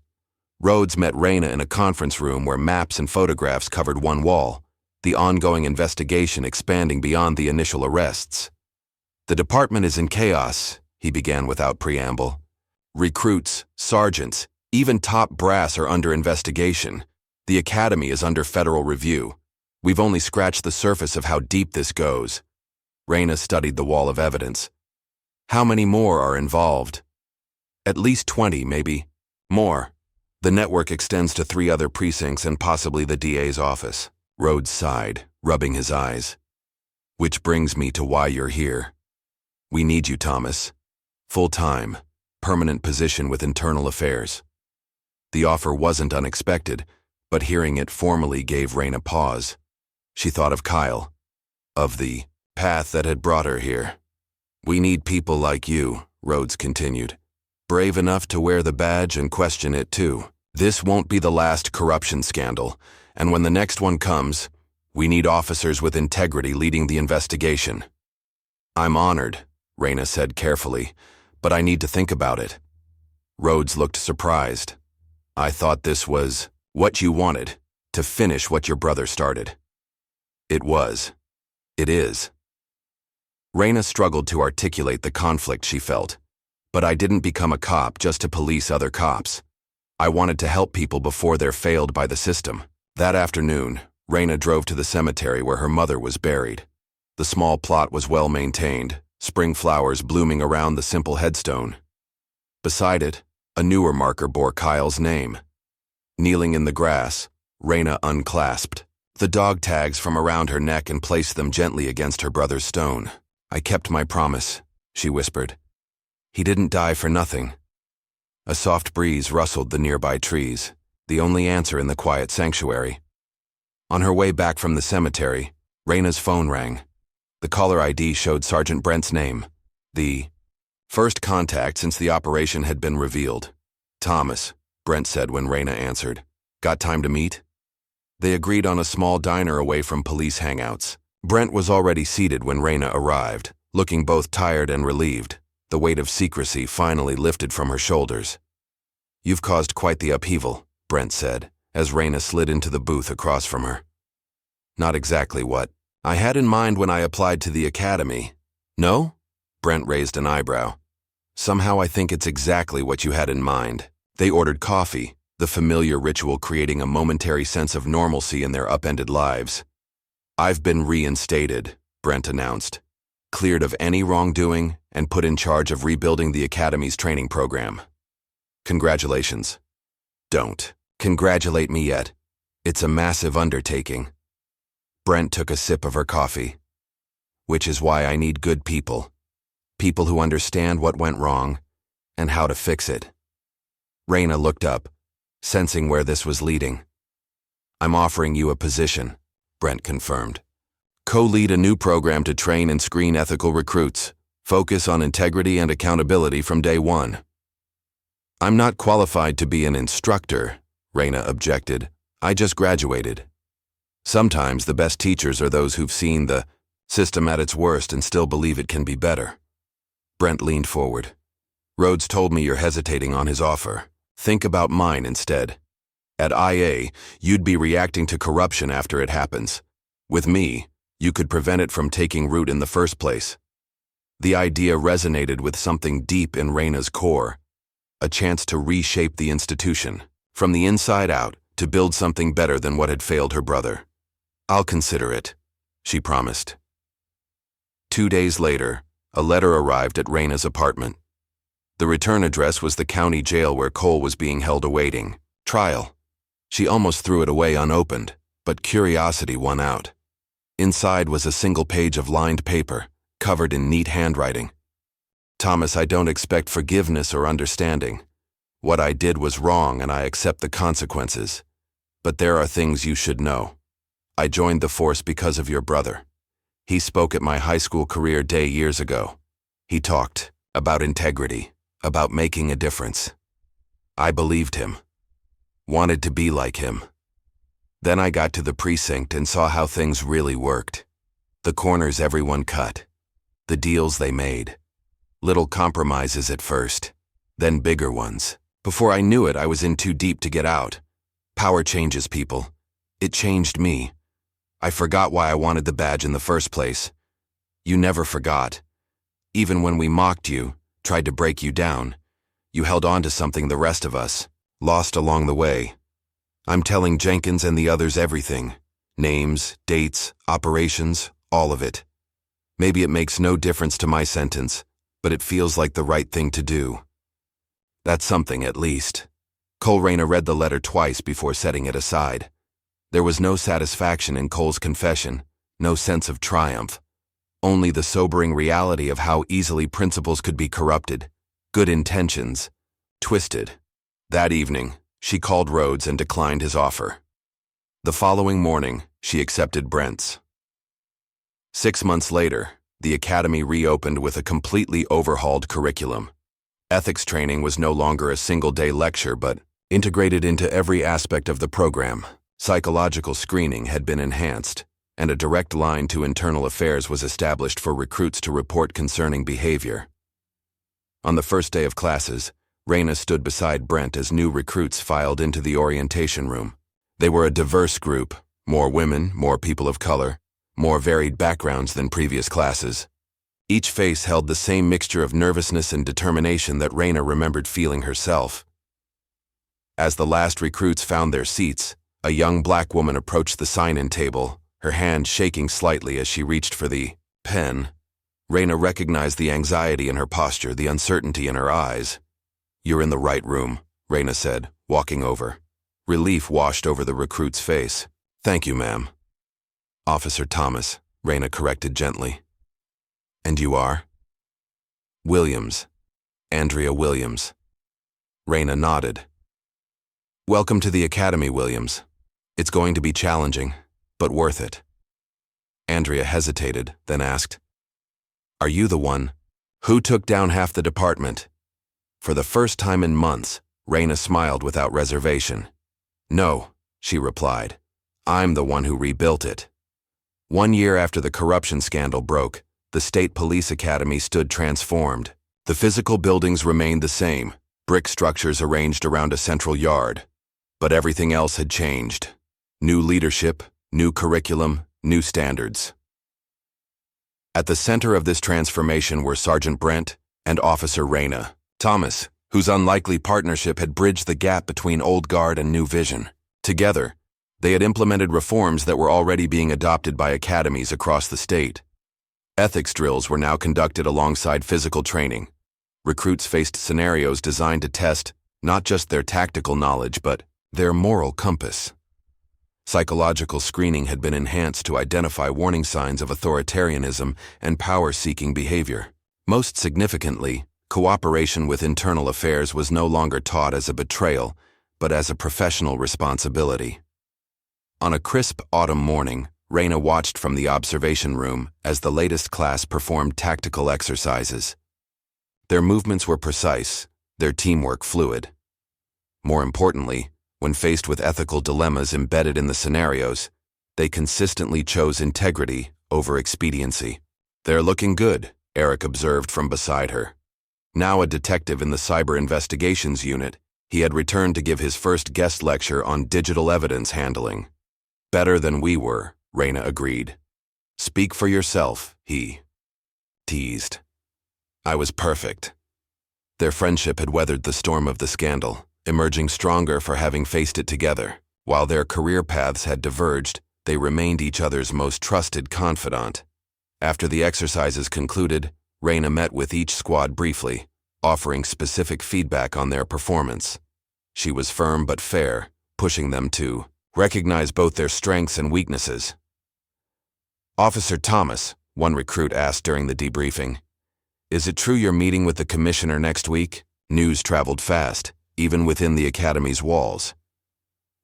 Rhodes met Raina in a conference room where maps and photographs covered one wall, the ongoing investigation expanding beyond the initial arrests. "The department is in chaos," he began without preamble. "Recruits, sergeants, even top brass are under investigation. The academy is under federal review. We've only scratched the surface of how deep this goes." Raina studied the wall of evidence. "How many more are involved?" "At least 20, maybe. More. The network extends to 3 other precincts and possibly the DA's office." Rhodes sighed, rubbing his eyes. "Which brings me to why you're here. We need you, Thomas. Full-time, permanent position with internal affairs." The offer wasn't unexpected, but hearing it formally gave Raina pause. She thought of Kyle, of the path that had brought her here. "We need people like you," Rhodes continued. "Brave enough to wear the badge and question it too. This won't be the last corruption scandal, and when the next one comes, we need officers with integrity leading the investigation." "I'm honored," Raina said carefully, "but I need to think about it." Rhodes looked surprised. "I thought this was what you wanted, to finish what your brother started." "It was. It is." Raina struggled to articulate the conflict she felt. "But I didn't become a cop just to police other cops. I wanted to help people before they're failed by the system." That afternoon, Raina drove to the cemetery where her mother was buried. The small plot was well maintained, spring flowers blooming around the simple headstone. Beside it, a newer marker bore Kyle's name. Kneeling in the grass, Raina unclasped the dog tags from around her neck and placed them gently against her brother's stone. "I kept my promise," she whispered. "He didn't die for nothing." A soft breeze rustled the nearby trees, the only answer in the quiet sanctuary. On her way back from the cemetery, Raina's phone rang. The caller ID showed Sergeant Brent's name, the first contact since the operation had been revealed. "Thomas," Brent said when Raina answered. "Got time to meet?" They agreed on a small diner away from police hangouts. Brent was already seated when Raina arrived, looking both tired and relieved, the weight of secrecy finally lifted from her shoulders. "You've caused quite the upheaval," Brent said, as Raina slid into the booth across from her. "Not exactly what I had in mind when I applied to the academy." "No?" Brent raised an eyebrow. "Somehow I think it's exactly what you had in mind." They ordered coffee, the familiar ritual creating a momentary sense of normalcy in their upended lives. "I've been reinstated," Brent announced, "cleared of any wrongdoing and put in charge of rebuilding the academy's training program." "Congratulations." "Don't congratulate me yet. It's a massive undertaking." Brent took a sip of her coffee. "Which is why I need good people. People who understand what went wrong and how to fix it." Raina looked up, sensing where this was leading. "I'm offering you a position," Brent confirmed. "Co-lead a new program to train and screen ethical recruits. Focus on integrity and accountability from day one." "I'm not qualified to be an instructor," Raina objected. "I just graduated." "Sometimes the best teachers are those who've seen the system at its worst and still believe it can be better." Brent leaned forward. "Rhodes told me you're hesitating on his offer. Think about mine instead. At IA, you'd be reacting to corruption after it happens. With me, you could prevent it from taking root in the first place." The idea resonated with something deep in Raina's core, a chance to reshape the institution, from the inside out, to build something better than what had failed her brother. "I'll consider it," she promised. 2 days later, a letter arrived at Raina's apartment. The return address was the county jail where Cole was being held awaiting trial. She almost threw it away unopened, but curiosity won out. Inside was a single page of lined paper, covered in neat handwriting. "Thomas, I don't expect forgiveness or understanding. What I did was wrong and I accept the consequences. But there are things you should know. I joined the force because of your brother. He spoke at my high school career day years ago. He talked about integrity, about making a difference. I believed him. Wanted to be like him. Then I got to the precinct and saw how things really worked. The corners everyone cut. The deals they made. Little compromises at first, then bigger ones. Before I knew it, I was in too deep to get out. Power changes people. It changed me. I forgot why I wanted the badge in the first place. You never forgot. Even when we mocked you, tried to break you down, you held on to something the rest of us lost along the way. I'm telling Jenkins and the others everything. Names, dates, operations, all of it. Maybe it makes no difference to my sentence, but it feels like the right thing to do. That's something, at least. Cole Raina read the letter twice before setting it aside. There was no satisfaction in Cole's confession, no sense of triumph. Only the sobering reality of how easily principles could be corrupted, good intentions, twisted. That evening, she called Rhodes and declined his offer. The following morning, she accepted Brent's. 6 months later, the academy reopened with a completely overhauled curriculum. Ethics training was no longer a single-day lecture, but integrated into every aspect of the program. Psychological screening had been enhanced, and a direct line to internal affairs was established for recruits to report concerning behavior. On the first day of classes, Raina stood beside Brent as new recruits filed into the orientation room. They were a diverse group, more women, more people of color, more varied backgrounds than previous classes. Each face held the same mixture of nervousness and determination that Raina remembered feeling herself. As the last recruits found their seats, a young black woman approached the sign-in table, her hand shaking slightly as she reached for the pen. Raina recognized the anxiety in her posture, the uncertainty in her eyes. "You're in the right room," Raina said, walking over. Relief washed over the recruit's face. "Thank you, ma'am." "Officer Thomas," Raina corrected gently. "And you are?" "Williams. Andrea Williams." Raina nodded. "Welcome to the academy, Williams. It's going to be challenging, but worth it." Andrea hesitated, then asked, "Are you the one who took down half the department?" For the first time in months, Raina smiled without reservation. "No," she replied. "I'm the one who rebuilt it." 1 year after the corruption scandal broke, the State Police Academy stood transformed. The physical buildings remained the same, brick structures arranged around a central yard. But everything else had changed. New leadership, new curriculum, new standards. At the center of this transformation were Sergeant Brent and Officer Raina Thomas, whose unlikely partnership had bridged the gap between old guard and new vision. Together, they had implemented reforms that were already being adopted by academies across the state. Ethics drills were now conducted alongside physical training. Recruits faced scenarios designed to test not just their tactical knowledge, but their moral compass. Psychological screening had been enhanced to identify warning signs of authoritarianism and power-seeking behavior. Most significantly, cooperation with internal affairs was no longer taught as a betrayal, but as a professional responsibility. On a crisp autumn morning, Raina watched from the observation room as the latest class performed tactical exercises. Their movements were precise, their teamwork fluid. More importantly, when faced with ethical dilemmas embedded in the scenarios, they consistently chose integrity over expediency. "They're looking good," Eric observed from beside her. Now a detective in the Cyber Investigations Unit, he had returned to give his first guest lecture on digital evidence handling. "Better than we were," Raina agreed. "Speak for yourself," he teased. "I was perfect." Their friendship had weathered the storm of the scandal, emerging stronger for having faced it together. While their career paths had diverged, they remained each other's most trusted confidant. After the exercises concluded, Raina met with each squad briefly, offering specific feedback on their performance. She was firm but fair, pushing them to recognize both their strengths and weaknesses. "Officer Thomas," one recruit asked during the debriefing, "is it true you're meeting with the commissioner next week?" News traveled fast, even within the academy's walls.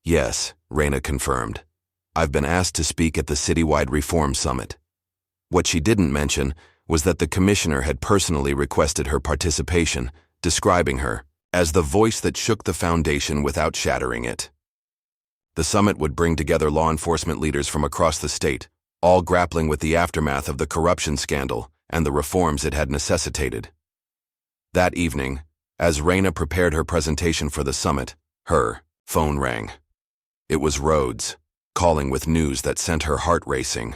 "Yes," Raina confirmed. "I've been asked to speak at the citywide reform summit." What she didn't mention was that the commissioner had personally requested her participation, describing her as the voice that shook the foundation without shattering it. The summit would bring together law enforcement leaders from across the state, all grappling with the aftermath of the corruption scandal and the reforms it had necessitated. That evening, as Raina prepared her presentation for the summit, her phone rang. It was Rhodes, calling with news that sent her heart racing.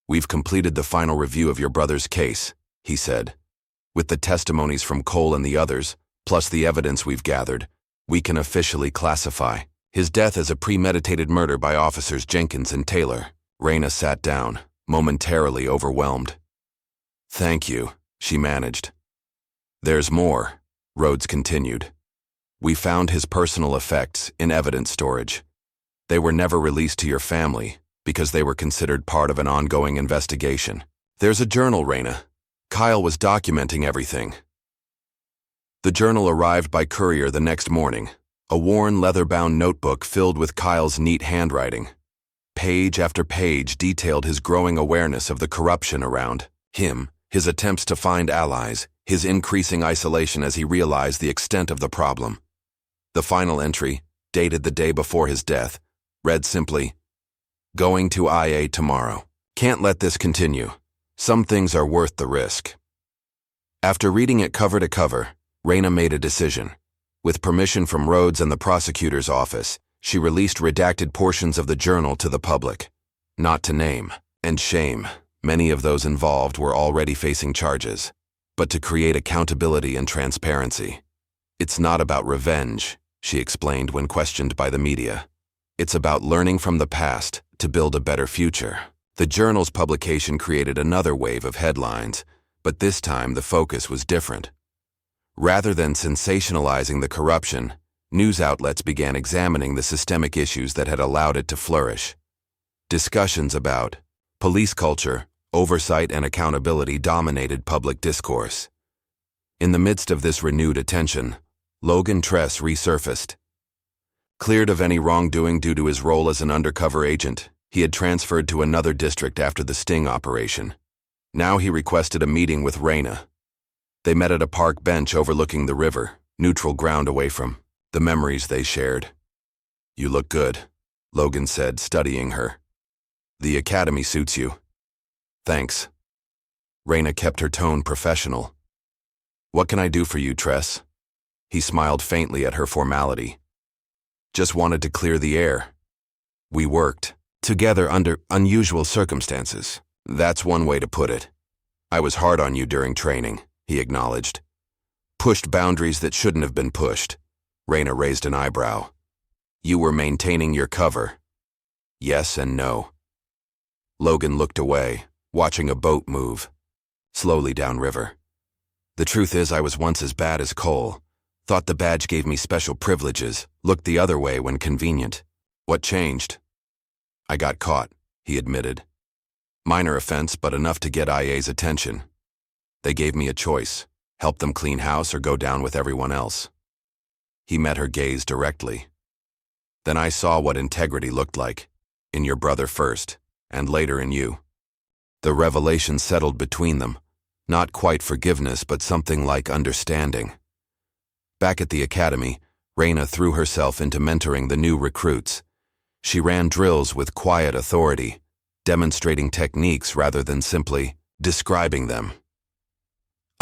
"We've completed the final review of your brother's case," he said. "With the testimonies from Cole and the others, plus the evidence we've gathered, we can officially classify his death as a premeditated murder by officers Jenkins and Taylor." Raina sat down, momentarily overwhelmed. "Thank you," she managed. "There's more," Rhodes continued. "We found his personal effects in evidence storage. They were never released to your family because they were considered part of an ongoing investigation. There's a journal, Raina. Kyle was documenting everything." The journal arrived by courier the next morning, a worn leather-bound notebook filled with Kyle's neat handwriting. Page after page detailed his growing awareness of the corruption around him, his attempts to find allies, his increasing isolation as he realized the extent of the problem. The final entry, dated the day before his death, read simply, "Going to IA tomorrow. Can't let this continue. Some things are worth the risk." After reading it cover to cover, Raina made a decision. With permission from Rhodes and the prosecutor's office, she released redacted portions of the journal to the public. Not to name and shame many of those involved were already facing charges, but to create accountability and transparency. "It's not about revenge," she explained when questioned by the media. "It's about learning from the past to build a better future." The journal's publication created another wave of headlines, but this time the focus was different. Rather than sensationalizing the corruption, news outlets began examining the systemic issues that had allowed it to flourish. Discussions about police culture, oversight, and accountability dominated public discourse. In the midst of this renewed attention, Logan Tress resurfaced. Cleared of any wrongdoing due to his role as an undercover agent, he had transferred to another district after the sting operation. Now he requested a meeting with Raina. They met at a park bench overlooking the river, neutral ground away from the memories they shared. "You look good," Logan said, studying her. "The academy suits you." "Thanks." Raina kept her tone professional. "What can I do for you, Tress?" He smiled faintly at her formality. "Just wanted to clear the air. We worked together under unusual circumstances. That's one way to put it. I was hard on you during training," he acknowledged. "Pushed boundaries that shouldn't have been pushed." Raina raised an eyebrow. "You were maintaining your cover." "Yes and no." Logan looked away, watching a boat move slowly downriver. "The truth is I was once as bad as Cole. Thought the badge gave me special privileges, looked the other way when convenient. What changed?" "I got caught," he admitted. "Minor offense, but enough to get IA's attention. They gave me a choice, help them clean house or go down with everyone else." He met her gaze directly. "Then I saw what integrity looked like, in your brother first, and later in you." The revelation settled between them, not quite forgiveness, but something like understanding. Back at the academy, Raina threw herself into mentoring the new recruits. She ran drills with quiet authority, demonstrating techniques rather than simply describing them.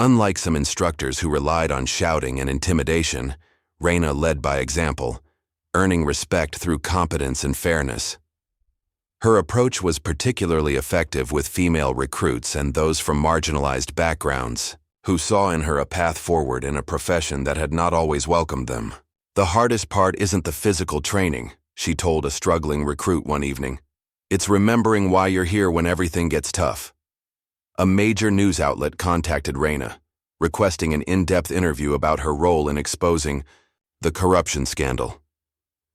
Unlike some instructors who relied on shouting and intimidation, Raina led by example, earning respect through competence and fairness. Her approach was particularly effective with female recruits and those from marginalized backgrounds, who saw in her a path forward in a profession that had not always welcomed them. "The hardest part isn't the physical training," she told a struggling recruit one evening. "It's remembering why you're here when everything gets tough." A major news outlet contacted Raina, requesting an in-depth interview about her role in exposing the corruption scandal.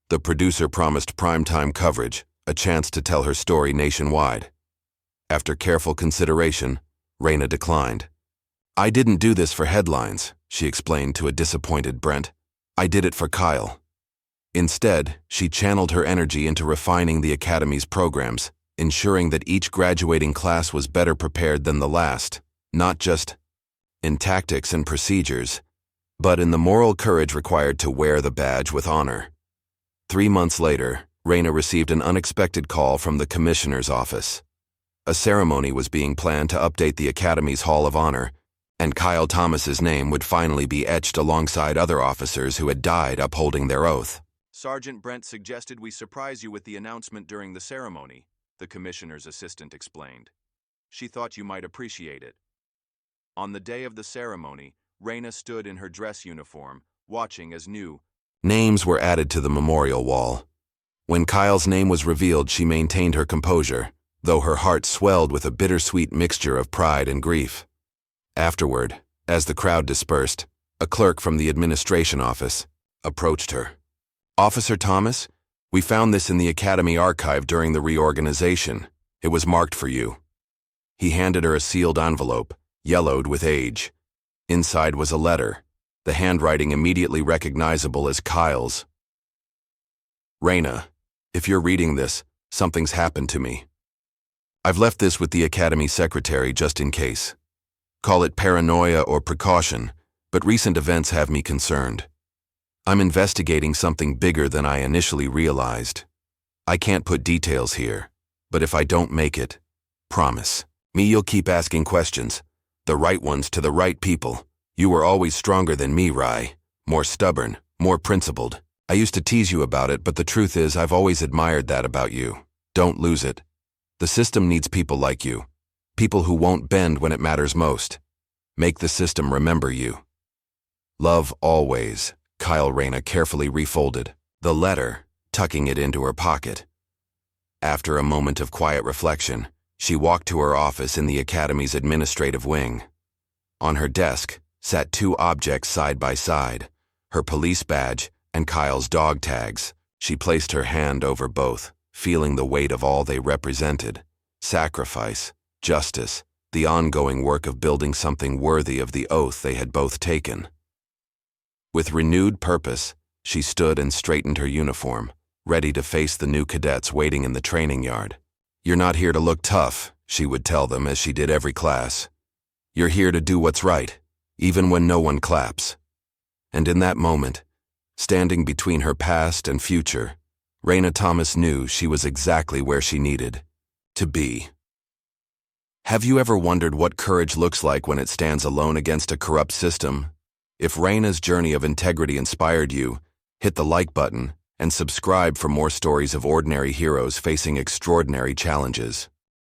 The producer promised primetime coverage, a chance to tell her story nationwide. After careful consideration, Raina declined. "I didn't do this for headlines," she explained to a disappointed Brent. "I did it for Kyle." Instead, she channeled her energy into refining the academy's programs, ensuring that each graduating class was better prepared than the last, not just in tactics and procedures, but in the moral courage required to wear the badge with honor. 3 months later, Raina received an unexpected call from the commissioner's office. A ceremony was being planned to update the Academy's Hall of Honor, and Kyle Thomas's name would finally be etched alongside other officers who had died upholding their oath. "Sergeant Brent suggested we surprise you with the announcement during the ceremony," the commissioner's assistant explained. "She thought you might appreciate it." On the day of the ceremony, Raina stood in her dress uniform, watching as new names were added to the memorial wall. When Kyle's name was revealed, she maintained her composure, though her heart swelled with a bittersweet mixture of pride and grief. Afterward, as the crowd dispersed, a clerk from the administration office approached her. "Officer Thomas, we found this in the Academy archive during the reorganization. It was marked for you." He handed her a sealed envelope, yellowed with age. Inside was a letter, the handwriting immediately recognizable as Kyle's. "Raina, if you're reading this, something's happened to me. I've left this with the Academy secretary just in case. Call it paranoia or precaution, but recent events have me concerned. I'm investigating something bigger than I initially realized. I can't put details here, but if I don't make it, promise me you'll keep asking questions, the right ones to the right people. You were always stronger than me, Rai, more stubborn, more principled. I used to tease you about it, but the truth is I've always admired that about you. Don't lose it. The system needs people like you, people who won't bend when it matters most. Make the system remember you. Love always." Kyle. Raina carefully refolded the letter, tucking it into her pocket. After a moment of quiet reflection, she walked to her office in the Academy's administrative wing. On her desk sat 2 objects side by side, her police badge and Kyle's dog tags. She placed her hand over both, feeling the weight of all they represented: sacrifice, justice, the ongoing work of building something worthy of the oath they had both taken. With renewed purpose, she stood and straightened her uniform, ready to face the new cadets waiting in the training yard. "You're not here to look tough," she would tell them as she did every class. "You're here to do what's right, even when no one claps." And in that moment, standing between her past and future, Raina Thomas knew she was exactly where she needed to be. Have you ever wondered what courage looks like when it stands alone against a corrupt system? If Raina's journey of integrity inspired you, hit the like button and subscribe for more stories of ordinary heroes facing extraordinary challenges.